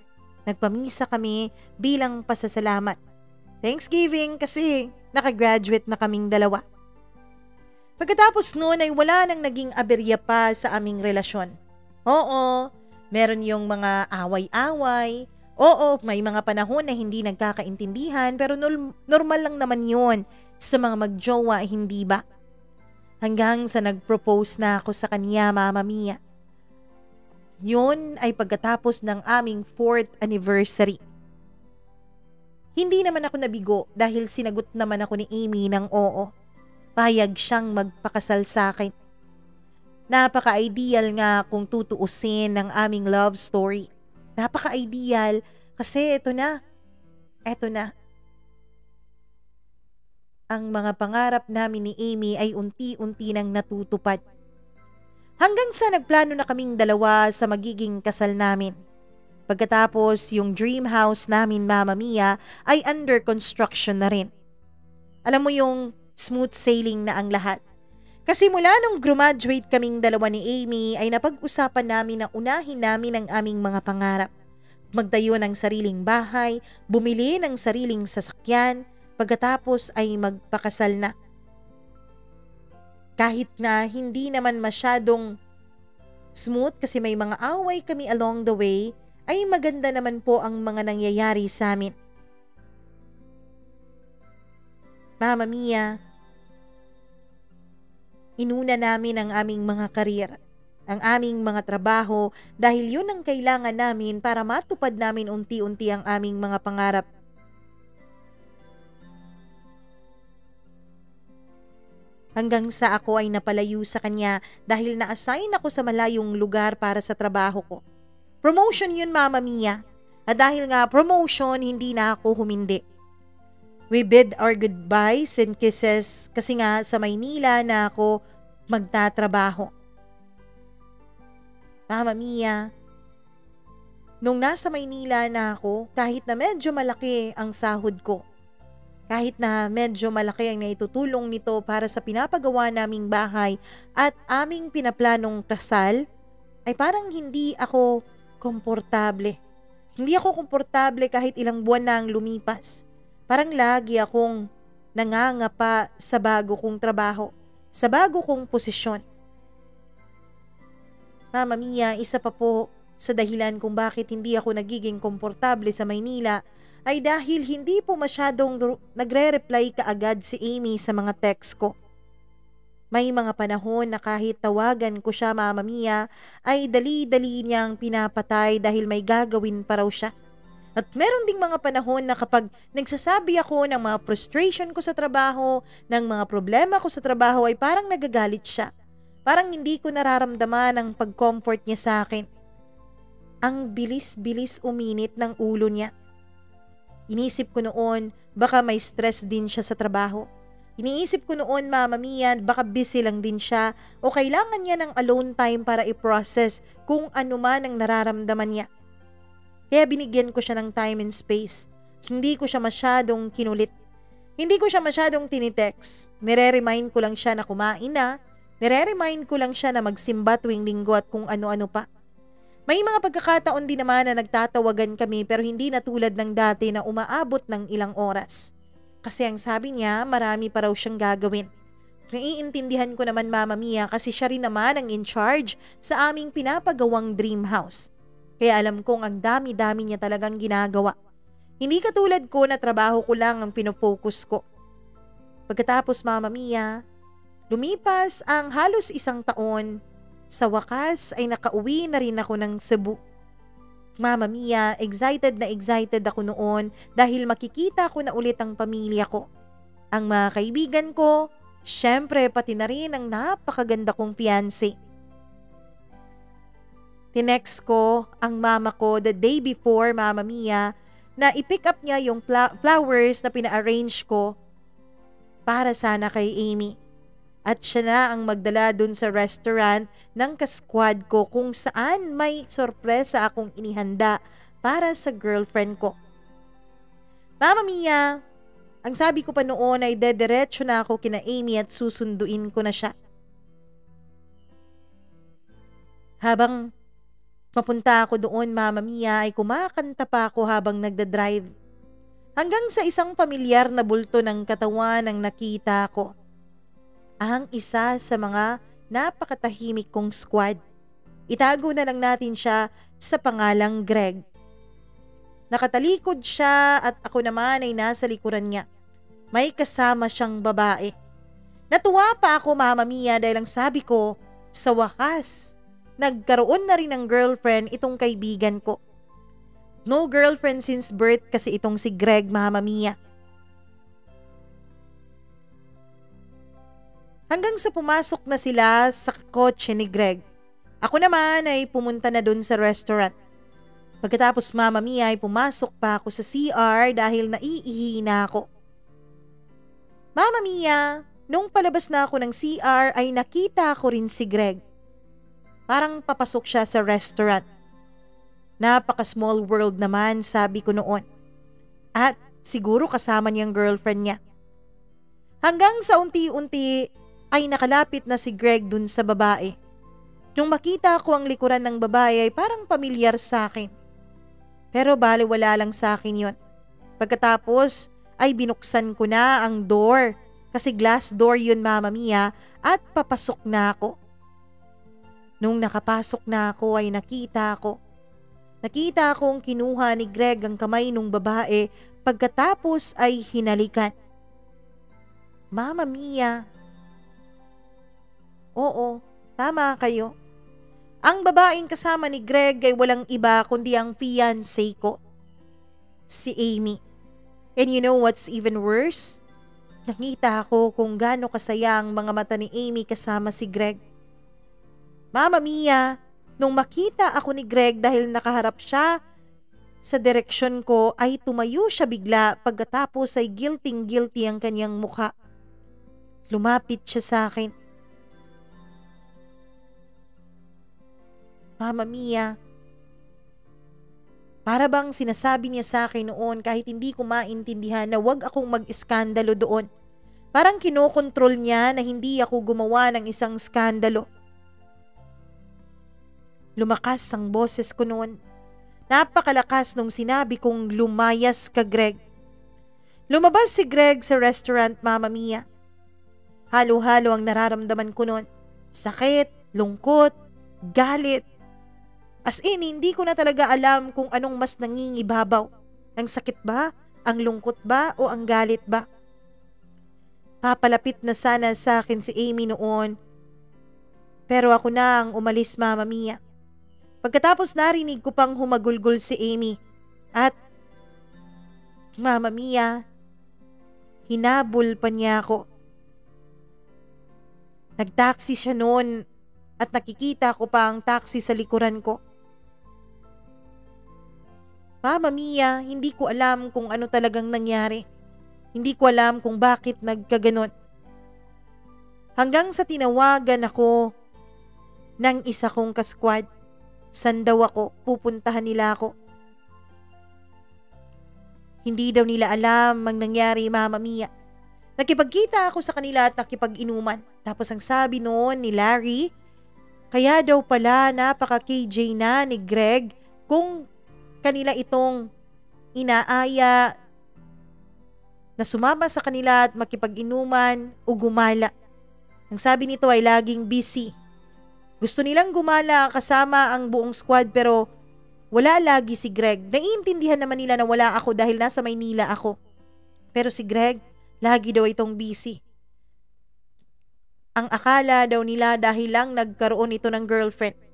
Nagpamisa kami bilang pasasalamat. Thanksgiving kasi nakagraduate na kaming dalawa. Pagkatapos noon ay wala nang naging aberya pa sa aming relasyon. Oo, meron yung mga away-away. Oo, may mga panahon na hindi nagkakaintindihan pero normal lang naman yun sa mga magjowa, hindi ba? Hanggang sa nag-propose na ako sa kanya, Mama Mia. Yun ay pagkatapos ng aming 4th anniversary. Hindi naman ako nabigo dahil sinagot naman ako ni Amy ng oo. Payag siyang magpakasal sa akin. Napaka-ideal nga kung tutuusin ng aming love story. Napaka-ideal kasi ito na, eto na, ang mga pangarap namin ni Amy ay unti-unti nang natutupad. Hanggang sa nagplano na kaming dalawa sa magiging kasal namin. Pagkatapos yung dream house namin, Mama Mia, ay under construction na rin. Alam mo yung smooth sailing na ang lahat. Kasi mula nung graduate kaming dalawa ni Amy ay napag-usapan namin na unahin namin ang aming mga pangarap. Magtayo ng sariling bahay, bumili ng sariling sasakyan, pagkatapos ay magpakasal na. Kahit na hindi naman masyadong smooth kasi may mga away kami along the way, ay maganda naman po ang mga nangyayari sa amin. Mama Mia, inuna namin ang aming mga karir, ang aming mga trabaho dahil yun ang kailangan namin para matupad namin unti-unti ang aming mga pangarap. Hanggang sa ako ay napalayo sa kanya dahil na-assign ako sa malayong lugar para sa trabaho ko. Promotion yun, Mama Mia. At dahil nga promotion, hindi na ako humindi. We bid our goodbyes and kisses kasi nga sa Maynila na ako magtatrabaho. Mama Mia, nung nasa Maynila na ako, kahit na medyo malaki ang sahod ko, kahit na medyo malaki ang naitutulong nito para sa pinapagawa naming bahay at aming pinaplanong kasal, ay parang hindi ako komportable. Hindi ako komportable kahit ilang buwan na ang lumipas. Parang lagi akong nangangapa sa bago kong trabaho, sa bago kong posisyon. Mama Mia, isa pa po sa dahilan kung bakit hindi ako nagiging komportable sa Maynila ay dahil hindi po masyadong nagre-reply kaagad si Amy sa mga text ko. May mga panahon na kahit tawagan ko siya, Mama Mia, ay dali-dali niyang pinapatay dahil may gagawin pa raw siya. At meron ding mga panahon na kapag nagsasabi ako ng mga frustration ko sa trabaho, ng mga problema ko sa trabaho ay parang nagagalit siya. Parang hindi ko nararamdaman ang pag-comfort niya sa akin. Ang bilis-bilis uminit ng ulo niya. Inisip ko noon, baka may stress din siya sa trabaho. Iniisip ko noon, Mama Mia, baka busy lang din siya o kailangan niya ng alone time para i-process kung ano man ang nararamdaman niya. Kaya binigyan ko siya ng time and space. Hindi ko siya masyadong kinulit. Hindi ko siya masyadong tinitext. Nire-remind ko lang siya na kumain na. Nire-remind ko lang siya na magsimba tuwing linggo at kung ano-ano pa. May mga pagkakataon din naman na nagtatawagan kami pero hindi na tulad ng dati na umaabot ng ilang oras. Kasi ang sabi niya, marami pa raw siyang gagawin. Naiintindihan ko naman, Mama Mia, kasi siya rin naman ang in charge sa aming pinapagawang dream house. Kaya alam kong ang dami-dami niya talagang ginagawa. Hindi katulad ko na trabaho ko lang ang pinofocus ko. Pagkatapos, Mama Mia, lumipas ang halos 1 taon. Sa wakas ay nakauwi na rin ako ng Cebu. Mama Mia, excited na excited ako noon dahil makikita ko na ulit ang pamilya ko. Ang mga kaibigan ko, syempre pati na rin ang napakaganda kong fiancé. Tinext ko ang mama ko the day before, Mama Mia, na i-pick up niya yung flowers na pina-arrange ko para sana kay Amy. At siya na ang magdala dun sa restaurant ng kasquad ko kung saan may sorpresa akong inihanda para sa girlfriend ko. Mama Mia, ang sabi ko pa noon ay dediretso na ako kina Amy at susunduin ko na siya. Habang mapunta ako doon, Mama Mia, ay kumakanta pa ako habang nagdadrive. Hanggang sa isang pamilyar na bulto ng katawan ang nakita ko. Ang isa sa mga napakatahimik kong squad. Itago na lang natin siya sa pangalang Greg. Nakatalikod siya at ako naman ay nasa likuran niya. May kasama siyang babae. Natuwa pa ako, Mama Mia, dahil ang sabi ko, sa wakas, nagkaroon na rin ng girlfriend itong kaibigan ko. No girlfriend since birth kasi itong si Greg, Mama Mia. Hanggang sa pumasok na sila sa kotse ni Greg. Ako naman ay pumunta na dun sa restaurant. Pagkatapos Mama Mia ay pumasok pa ako sa CR dahil naiihi na ako. Mama Mia, nung palabas na ako ng CR ay nakita ko rin si Greg. Parang papasok siya sa restaurant. Napaka-small world naman, sabi ko noon. At siguro kasama niyang girlfriend niya. Hanggang sa unti-unti ay nakalapit na si Greg dun sa babae. Nung makita ko ang likuran ng babae ay parang pamilyar sa akin. Pero baliwala lang sa akin yon. Pagkatapos ay binuksan ko na ang door kasi glass door yun Mama Mia at papasok na ako. Nung nakapasok na ako ay nakita kong kinuha ni Greg ang kamay nung babae pagkatapos ay hinalikan. Mama Mia. Oo, tama kayo. Ang babaeng kasama ni Greg ay walang iba kundi ang fiancé ko, si Amy. And you know what's even worse? Nakita ko kung gaano kasaya ang mga mata ni Amy kasama si Greg. Mama Mia, nung makita ako ni Greg dahil nakaharap siya sa direksyon ko ay tumayo siya bigla pagkatapos ay guilty ang kanyang mukha. Lumapit siya sa akin. Mama Mia, para bang sinasabi niya sa akin noon kahit hindi ko maintindihan na wag akong mag-iskandalo doon. Parang kinokontrol niya na hindi ako gumawa ng isang skandalo. Lumakas ang boses ko noon. Napakalakas nung sinabi kong lumayas ka, Greg. Lumabas si Greg sa restaurant, Mama Mia. Halo-halo ang nararamdaman ko noon. Sakit, lungkot, galit. As in, hindi ko na talaga alam kung anong mas nangingibabaw. Ang sakit ba? Ang lungkot ba? O ang galit ba? Papalapit na sana sa akin si Amy noon. Pero ako na ang umalis, Mama Mia. Pagkatapos narinig ko pang humagulgol si Amy. At, Mama Mia, hinabol pa niya ako. Nagtaxi siya noon at nakikita ko pa ang taxi sa likuran ko. Mama Mia, hindi ko alam kung ano talagang nangyari. Hindi ko alam kung bakit nagkaganon. Hanggang sa tinawagan ako ng isa kong kaskwad. San daw ako, pupuntahan nila ako. Hindi daw nila alam ang nangyari, Mama Mia. Nakipagkita ako sa kanila at nakipag-inuman. Tapos ang sabi noon ni Larry, kaya daw pala napaka-KJ na ni Greg kung kanila itong inaaya na sumama sa kanila at makipag-inuman o gumala. Ang sabi nito ay laging busy. Gusto nilang gumala kasama ang buong squad pero wala lagi si Greg. Naiintindihan naman nila na wala ako dahil nasa Maynila ako. Pero si Greg, lagi daw itong busy. Ang akala daw nila dahil lang nagkaroon ito ng girlfriend.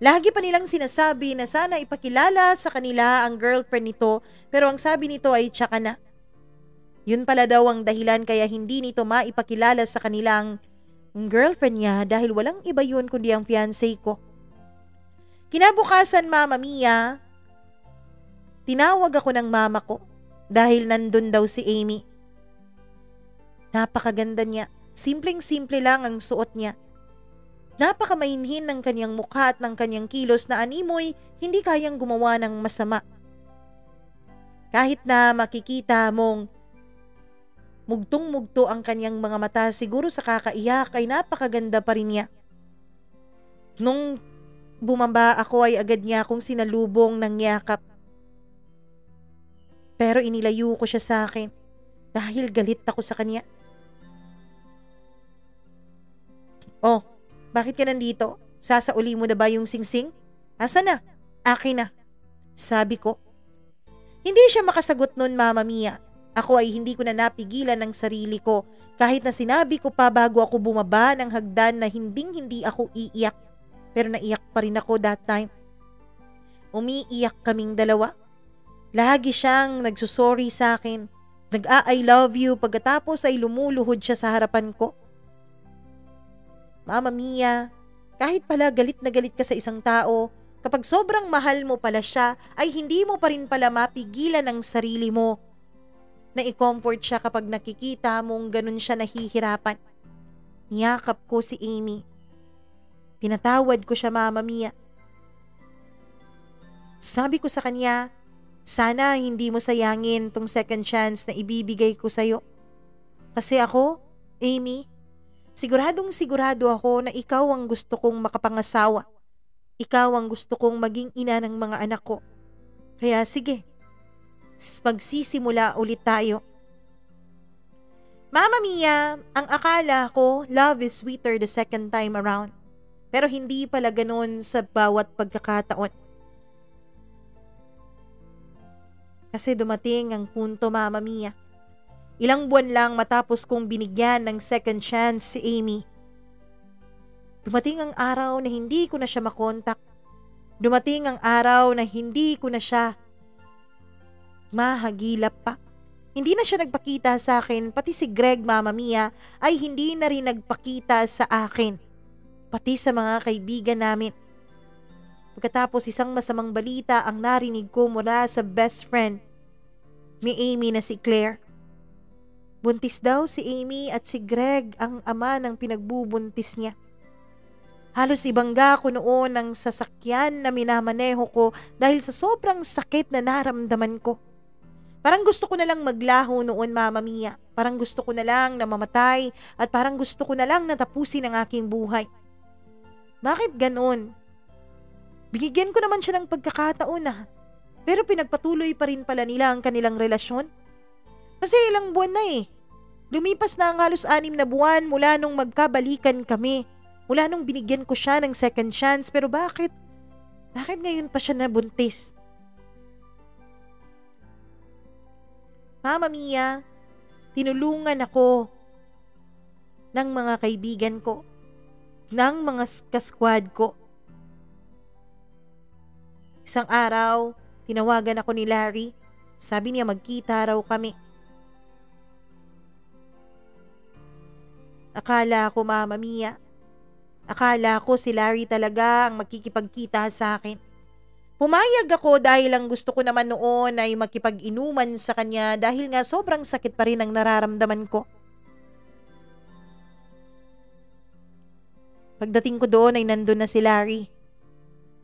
Lagi pa nilang sinasabi na sana ipakilala sa kanila ang girlfriend nito pero ang sabi nito ay tsaka na. Yun pala daw ang dahilan kaya hindi nito maipakilala sa kanilang girlfriend niya dahil walang iba yun kundi ang fiancé ko. Kinabukasan, Mama Mia, tinawag ako ng mama ko dahil nandun daw si Amy. Napakaganda niya. Simpleng-simple lang ang suot niya. Napakamahinhin ng kanyang mukha at ng kanyang kilos na animoy hindi kayang gumawa ng masama. Kahit na makikita mong mugtong-mugto ang kanyang mga mata, siguro sa kakaiyak ay napakaganda pa rin niya. Nung bumaba ako ay agad niya akong sinalubong ng yakap. Pero inilayo ko siya sa akin dahil galit ako sa kanya. Oh, bakit ka nandito? Sasauli mo na ba yung singsing? Asa na? Akin na. Sabi ko. Hindi siya makasagot nun, Mama Mia. Ako ay hindi ko na napigilan ng sarili ko kahit na sinabi ko pa bago ako bumaba ng hagdan na hindi ako iiyak. Pero naiyak pa rin ako that time. Umiiyak kaming dalawa. Lagi siyang nagsusorry sa akin. Nag-I love you pagkatapos ay lumuluhod siya sa harapan ko. Mama Mia, kahit pala galit na galit ka sa isang tao, Kapag sobrang mahal mo pala siya, ay hindi mo pa rin pala mapigilan ang sarili mo na i-comfort siya kapag nakikita mong ganun siya nahihirapan. Niyakap ko si Amy. Pinatawad ko siya, Mama Mia. Sabi ko sa kanya, sana hindi mo sayangin tong second chance na ibibigay ko sa'yo. Kasi ako, Amy, siguradong sigurado ako na ikaw ang gusto kong makapangasawa. Ikaw ang gusto kong maging ina ng mga anak ko. Kaya sige, magsisimula ulit tayo. Mama Mia, ang akala ko, love is sweeter the second time around. Pero hindi pala ganun sa bawat pagkakataon. Kasi dumating ang punto, Mama Mia. Ilang buwan lang matapos kong binigyan ng second chance si Amy. Dumating ang araw na hindi ko na siya makontak. Dumating ang araw na hindi ko na siya mahagilap pa. Hindi na siya nagpakita sa akin, pati si Greg, Mama Mia, ay hindi na rin nagpakita sa akin. Pati sa mga kaibigan namin. Pagkatapos isang masamang balita ang narinig ko mula sa best friend ni Amy na si Claire. Buntis daw si Amy at si Greg ang ama ng pinagbubuntis niya. Halos ibangga ko noon ang sasakyan na minamaneho ko dahil sa sobrang sakit na naramdaman ko. Parang gusto ko na lang maglaho noon, Mama Mia. Parang gusto ko na lang na mamatay at parang gusto ko na lang na tapusin ang aking buhay. Bakit ganon? Binigyan ko naman siya ng pagkakataon pero pinagpatuloy pa rin pala nila ang kanilang relasyon. Kasi ilang buwan na Lumipas na ang halos 6 na buwan mula nung magkabalikan kami. Mula nung binigyan ko siya ng second chance, pero bakit? Bakit ngayon pa siya nabuntis? Mama Mia, tinulungan ako ng mga kaibigan ko, ng mga kaskwad ko. Isang araw, tinawagan ako ni Larry. Sabi niya magkita raw kami. Akala ko, Mama Mia, akala ko si Larry talaga ang makikipagkita sa akin. Pumayag ako dahil ang gusto ko naman noon ay makipag-inuman sa kanya dahil nga sobrang sakit pa rin ang nararamdaman ko. Pagdating ko doon ay nandun na si Larry.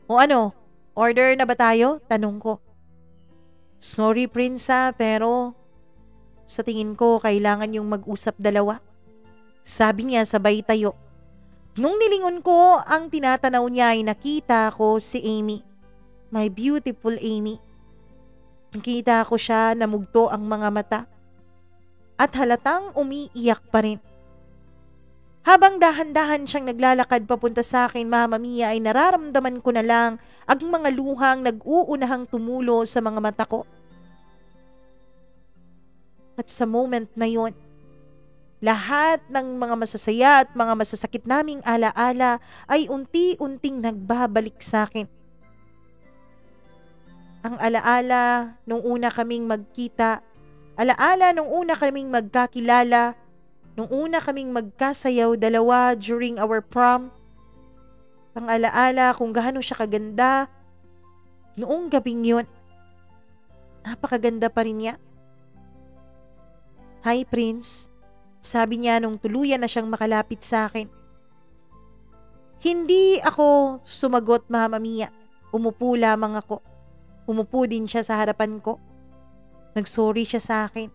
O ano, order na ba tayo? Tanong ko. Sorry, Prince, pero sa tingin ko kailangan yung mag-usap dalawa. Sabi niya sabay tayo. Nung nilingon ko, ang tinatanaw niya ay nakita ko si Amy. My beautiful Amy. Nakita ko siya, namugto ang mga mata. At halatang umiiyak pa rin. Habang dahan-dahan siyang naglalakad papunta sa akin, Mama Mia, ay nararamdaman ko na lang ang mga luhang nag-uunahang tumulo sa mga mata ko. At sa moment na yon, lahat ng mga masasaya at mga masasakit naming alaala ay unti-unting nagbabalik sa akin. Ang alaala nung una kaming magkita, alaala nung una kaming magkakilala, nung una kaming magkasayaw dalawa during our prom. Ang alaala kung gaano siya kaganda noong gabing yun. Napakaganda pa rin niya. Hi, Prince. Sabi niya nung tuluyan na siyang makalapit sa akin. Hindi ako sumagot, Mama Mia. Umupo lamang ako. Umupo din siya sa harapan ko. Nagsorry siya sa akin.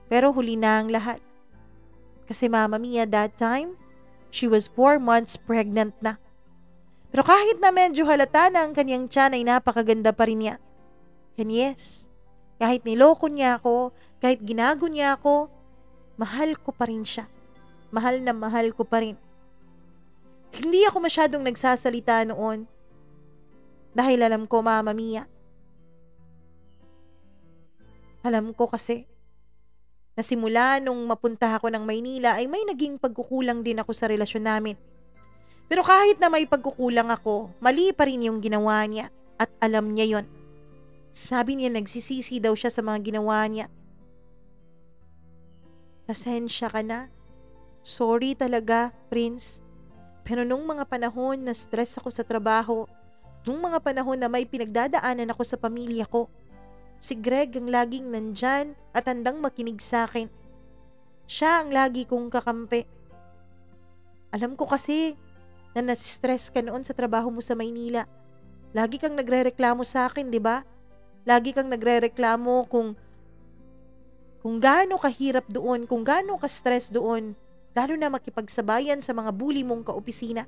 Pero huli na ang lahat. Kasi Mama Mia, that time, she was 4 months pregnant na. Pero kahit na medyo halata na ang kanyang tiyan ay napakaganda pa rin niya. And yes, kahit niloko niya ako, kahit ginago niya ako, mahal ko pa rin siya. Mahal na mahal ko pa rin. Hindi ako masyadong nagsasalita noon. Dahil alam ko, Mama Mia. Alam ko kasi na simula nung mapunta ako ng Maynila ay may naging pagkukulang din ako sa relasyon namin. Pero kahit na may pagkukulang ako, mali pa rin yung ginawa niya at alam niya yon. Sabi niya nagsisisi daw siya sa mga ginawa niya. Pasensya ka na. Sorry talaga, Prince. Pero nung mga panahon na stress ako sa trabaho, Nung mga panahon na may pinagdadaanan ako sa pamilya ko, si Greg ang laging nandyan at handang makinig sa akin. Siya ang lagi kong kakampi. Alam ko kasi na nasistress ka noon sa trabaho mo sa Maynila. Lagi kang nagrereklamo sa akin, di ba? Lagi kang nagrereklamo kung gaano kahirap doon, kung gaano ka-stress doon, lalo na makipagsabayan sa mga bully mong kaopisina.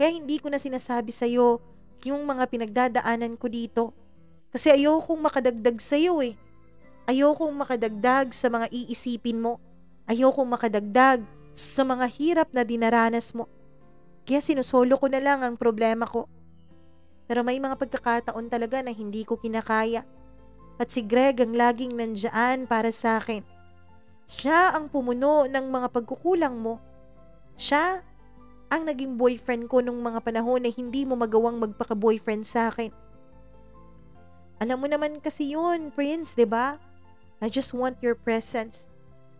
Kaya hindi ko na sinasabi sa'yo yung mga pinagdadaanan ko dito. Kasi ayokong makadagdag sa'yo eh. Ayokong makadagdag sa mga iisipin mo. Ayokong makadagdag sa mga hirap na dinaranas mo. Kaya sinusolo ko na lang ang problema ko. Pero may mga pagkakataon talaga na hindi ko kinakaya. At si Greg ang laging nandyan para sa akin. Siya ang pumuno ng mga pagkukulang mo. Siya ang naging boyfriend ko nung mga panahon na hindi mo magawang magpaka-boyfriend sa akin. Alam mo naman kasi yun, Prince, 'di ba? I just want your presence.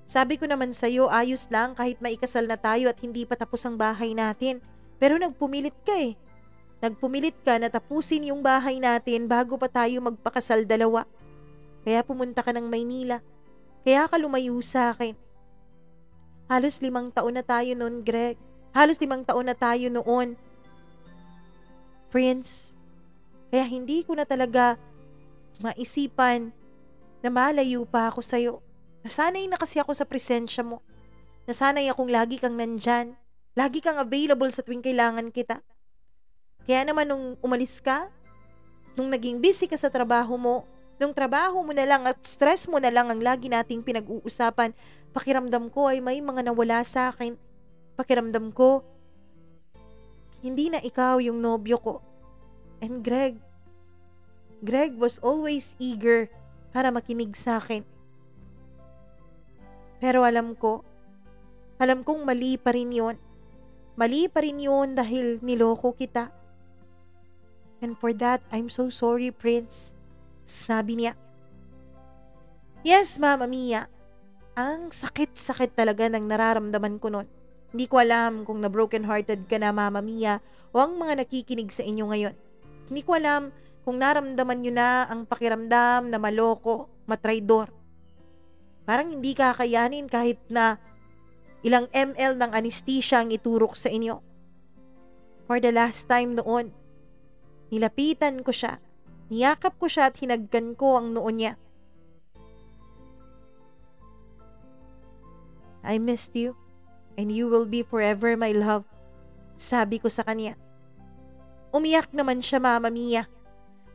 Sabi ko naman sa'yo, ayos lang kahit maikasal na tayo at hindi pa tapos ang bahay natin. Pero nagpumilit ka eh. Nagpumilit ka na tapusin yung bahay natin bago pa tayo magpakasal dalawa. Kaya pumunta ka ng Maynila. Kaya ka lumayo sa akin. Halos 5 taon na tayo noon, Greg. Halos 5 taon na tayo noon. Prince, kaya hindi ko na talaga maisipan na malayo pa ako sa'yo. Nasanay na kasi ako sa presensya mo. Nasanay akong lagi kang nandyan. Lagi kang available sa tuwing kailangan kita. Kaya naman nung umalis ka, nung naging busy ka sa trabaho mo, nung trabaho mo na lang at stress mo na lang ang lagi nating pinag-uusapan, pakiramdam ko ay may mga nawala sa akin. Pakiramdam ko, hindi na ikaw yung nobyo ko. And Greg was always eager para makinig sa akin. Pero alam kong mali pa rin yun. Mali pa rin yun dahil niloko kita. And for that, I'm so sorry, Prince. Sabi niya. Yes, Mama Mia. Ang sakit-sakit talaga ng nararamdaman ko nun. Hindi ko alam kung na-broken-hearted ka na, Mama Mia, o ang mga nakikinig sa inyo ngayon. Hindi ko alam kung naramdaman nyo na ang pakiramdam na maloko, matraidor. Parang hindi kakayanin kahit na ilang ml ng anesthesia ang iturok sa inyo. For the last time noon, nilapitan ko siya, niyakap ko siya at hinagkan ko ang noo niya. I missed you and you will be forever my love, sabi ko sa kanya. Umiyak naman siya, Mama Mia.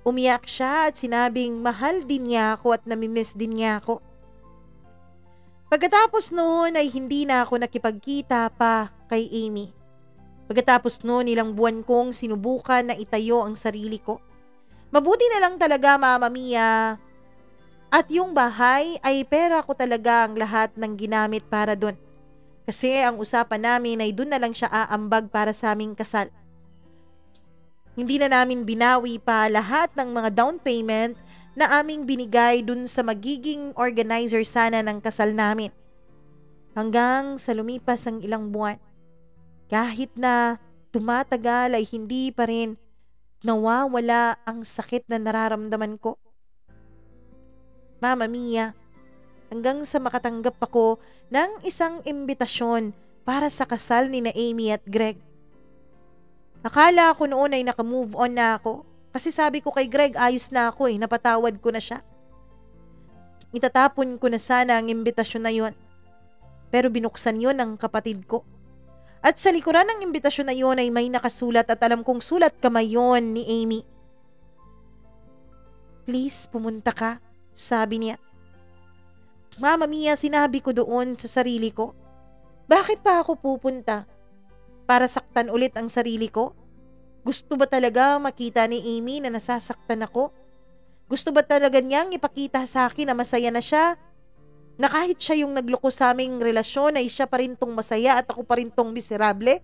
Umiyak siya at sinabing mahal din niya ako at namimiss din niya ako. Pagkatapos noon ay hindi na ako nakipagkita pa kay Amy. Pagkatapos noon, ilang buwan kong sinubukan na itayo ang sarili ko. Mabuti na lang talaga, Mama Mia. At yung bahay ay pera ko talaga ang lahat ng ginamit para doon. Kasi ang usapan namin ay doon na lang siya aambag para sa aming kasal. Hindi na namin binawi pa lahat ng mga down payment na aming binigay dun sa magiging organizer sana ng kasal namin. Hanggang sa lumipas ang ilang buwan. Kahit na tumatagal ay hindi pa rin nawawala ang sakit na nararamdaman ko. Mama Mia, hanggang sa makatanggap ako ng isang imbitasyon para sa kasal ni na Amy at Greg. Akala ko noon ay nakamove on na ako. Kasi sabi ko kay Greg, ayos na ako eh, napatawad ko na siya. Itatapon ko na sana ang imbitasyon na yon. Pero binuksan yon ng kapatid ko. At sa likuran ng imbitasyon na yon ay may nakasulat at alam kong sulat kamay yon ni Amy. Please, pumunta ka, sabi niya. Mama Mia, sinabi ko doon sa sarili ko. Bakit pa ako pupunta? Para saktan ulit ang sarili ko? Gusto ba talaga makita ni Amy na nasasaktan ako? Gusto ba talaga niyang ipakita sa akin na masaya na siya? Na kahit siya yung nagloko sa aming relasyon ay siya pa rin tong masaya at ako pa rin tong miserable?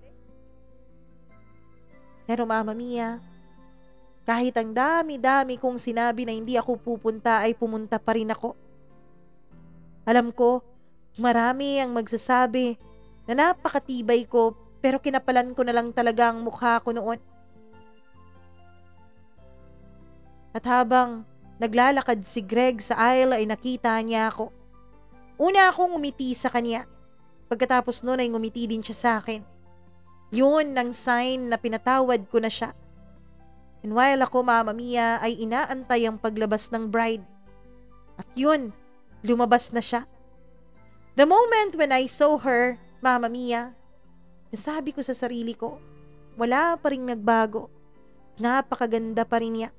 Pero Mama Mia, kahit ang dami-dami kong sinabi na hindi ako pupunta ay pumunta pa rin ako. Alam ko, marami ang magsasabi na napakatibay ko pero kinapalan ko na lang talaga ang mukha ko noon. At habang naglalakad si Greg sa aisle ay nakita niya ako. Una akong ngumiti sa kanya. Pagkatapos nun ay ngumiti din siya sa akin. Yun ang sign na pinatawad ko na siya. And while ako, Mama Mia, ay inaantay ang paglabas ng bride. At yun, lumabas na siya. The moment when I saw her, Mama Mia, nasabi ko sa sarili ko, wala pa ring nagbago. Napakaganda pa rin niya.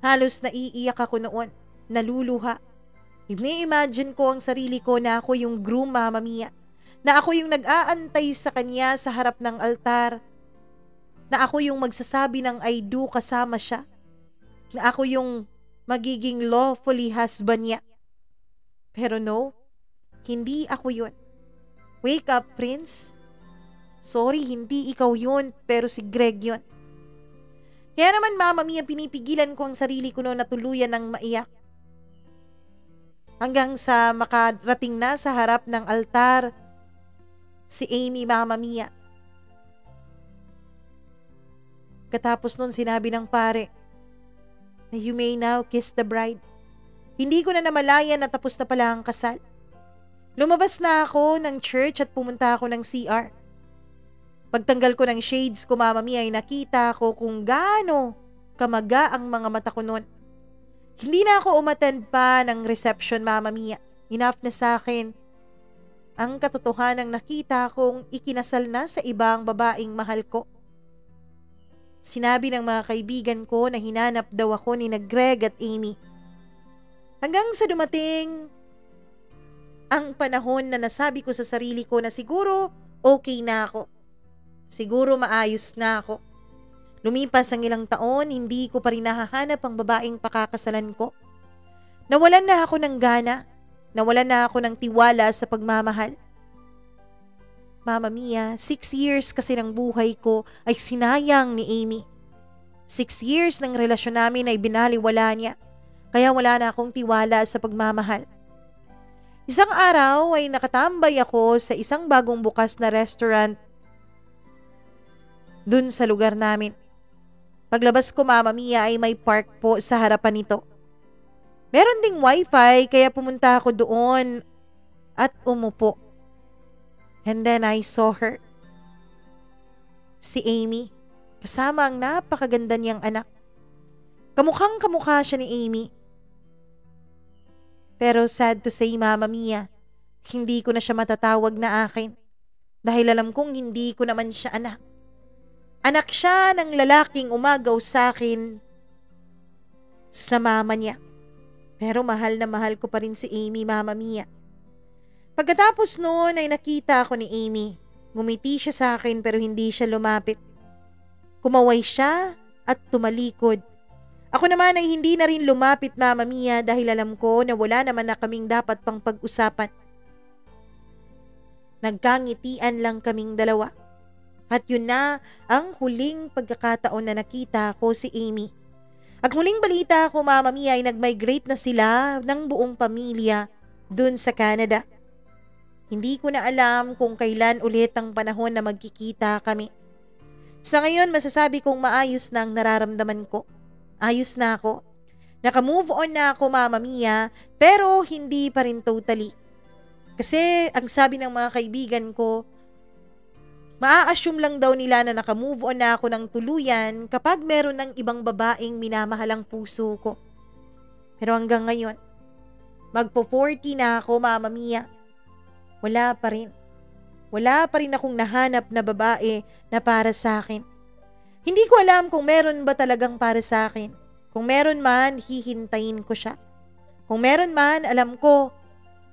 Halos naiiyak ako noon, naluluha. Ini-imagine ko ang sarili ko na ako yung groom, Mama Mia. Na ako yung nag-aantay sa kanya sa harap ng altar. Na ako yung magsasabi ng I do kasama siya. Na ako yung magiging lawfully husband niya. Pero no, hindi ako yun. Wake up, Prince. Sorry, hindi ikaw yun, pero si Greg yun. Kaya naman, Mama Mia, pinipigilan ko ang sarili ko noon na tuluyan ng maiyak. Hanggang sa makarating na sa harap ng altar, si Amy, Mama Mia. Katapos nun sinabi ng pare, na you may now kiss the bride. Hindi ko na namalayan na tapos na pala ang kasal. Lumabas na ako ng church at pumunta ako ng CR. Pagtanggal ko ng shades ko, Mama Mia, ay nakita ko kung gaano kamaga ang mga mata ko noon. Hindi na ako umattend pa ng reception, Mama Mia. Enough na sa akin ang katotohanang nakita kong ikinasal na sa ibang babaeng mahal ko. Sinabi ng mga kaibigan ko na hinanap daw ako ni Greg at Amy. Hanggang sa dumating ang panahon na nasabi ko sa sarili ko na siguro okay na ako. Siguro maayos na ako. Lumipas ang ilang taon, hindi ko pa rin nahahanap ang babaeng pakakasalan ko. Nawalan na ako ng gana. Nawalan na ako ng tiwala sa pagmamahal. Mama Mia, 6 years kasi ng buhay ko ay sinayang ni Amy. 6 years ng relasyon namin ay binaliwala niya. Kaya wala na akong tiwala sa pagmamahal. Isang araw ay nakatambay ako sa isang bagong bukas na restaurant dun sa lugar namin. Paglabas ko, Mama Mia, ay may park po sa harapan nito. Meron ding wifi kaya pumunta ako doon at umupo. And then I saw her. Si Amy, kasama ang napakaganda niyang anak. Kamukhang kamukha siya ni Amy. Pero sad to say, Mama Mia, hindi ko na siya matatawag na akin. Dahil alam kong hindi ko naman siya anak. Anak siya ng lalaking umagaw sa akin sa mama niya. Pero mahal na mahal ko pa rin si Amy, Mama Mia. Pagkatapos noon ay nakita ako ni Amy. Ngumiti siya sa akin pero hindi siya lumapit. Kumaway siya at tumalikod. Ako naman ay hindi na rin lumapit, Mama Mia, dahil alam ko na wala naman na kaming dapat pang pag-usapan. Nagkangitian lang kaming dalawa. At yun na ang huling pagkakataon na nakita ko si Amy. Ang huling balita ko, Mama Mia, ay nag-migrate na sila ng buong pamilya dun sa Canada. Hindi ko na alam kung kailan ulit ang panahon na magkikita kami. Sa ngayon, masasabi kong maayos na ang nararamdaman ko. Ayos na ako. Naka-move on na ako, Mama Mia, pero hindi pa rin totally. Kasi ang sabi ng mga kaibigan ko, maa-assume lang daw nila na naka-move on na ako ng tuluyan kapag meron ng ibang babaeng minamahalang puso ko. Pero hanggang ngayon, magpo-40 na ako, Mama Mia. Wala pa rin. Wala pa rin akong nahanap na babae na para sa akin. Hindi ko alam kung meron ba talagang para sa akin. Kung meron man, hihintayin ko siya. Kung meron man, alam ko,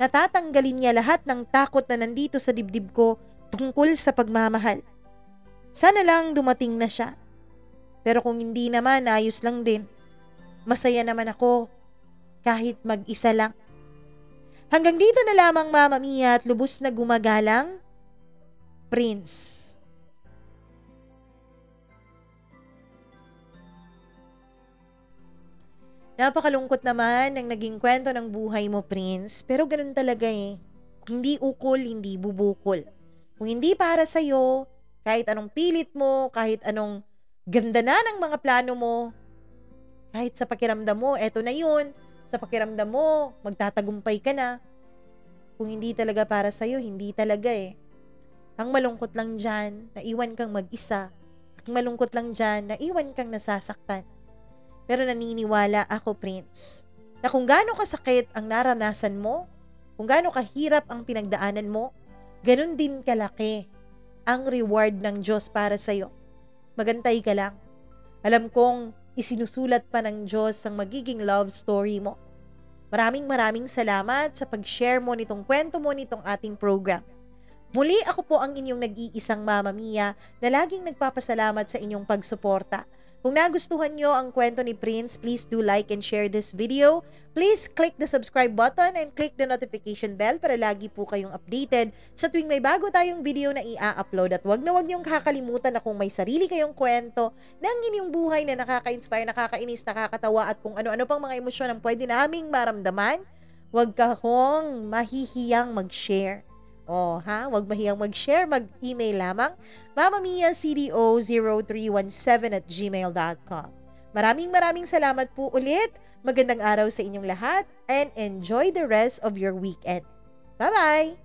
natatanggalin niya lahat ng takot na nandito sa dibdib ko tungkol sa pagmamahal. Sana lang dumating na siya. Pero kung hindi naman, ayos lang din. Masaya naman ako kahit mag-isa lang. Hanggang dito na lamang, Mama Mia, at lubos na gumagalang, Prince. Napakalungkot naman ang naging kwento ng buhay mo, Prince. Pero ganun talaga eh. Kung hindi ukol, hindi bubukol. Kung hindi para sa'yo, kahit anong pilit mo, kahit anong ganda na ng mga plano mo, Kahit sa pakiramdam mo, eto na yun. Sa pakiramdam mo, magtatagumpay ka na. Kung hindi talaga para sa'yo, hindi talaga eh. Ang malungkot lang dyan, naiwan kang mag-isa. Ang malungkot lang dyan, naiwan kang nasasaktan. Pero naniniwala ako, Prince, na kung gaano kasakit ang naranasan mo, kung gaano kahirap ang pinagdaanan mo, ganun din kalaki ang reward ng Diyos para sa'yo. Magantay ka lang. Alam kong isinusulat pa ng Diyos ang magiging love story mo. Maraming salamat sa pag-share mo nitong kwento mo nitong ating program. Muli ako po ang inyong nag-iisang Mama Mia na laging nagpapasalamat sa inyong pagsuporta. Kung nagustuhan nyo ang kwento ni Prince, please do like and share this video. Please click the subscribe button and click the notification bell para lagi po kayong updated sa tuwing may bago tayong video na i-upload. At wag nyong kakalimutan na kung may sarili kayong kwento ng inyong buhay na nakaka-inspire, nakakainis, nakakatawa at kung ano-ano pang mga emosyon ang pwede naming maramdaman, wag kang mahihiyang mag-share. Wag mahiyang mag-share, mag-email lamang mamamiacdo0317@gmail.com. Maraming salamat po ulit. Magandang araw sa inyong lahat and enjoy the rest of your weekend. Bye-bye!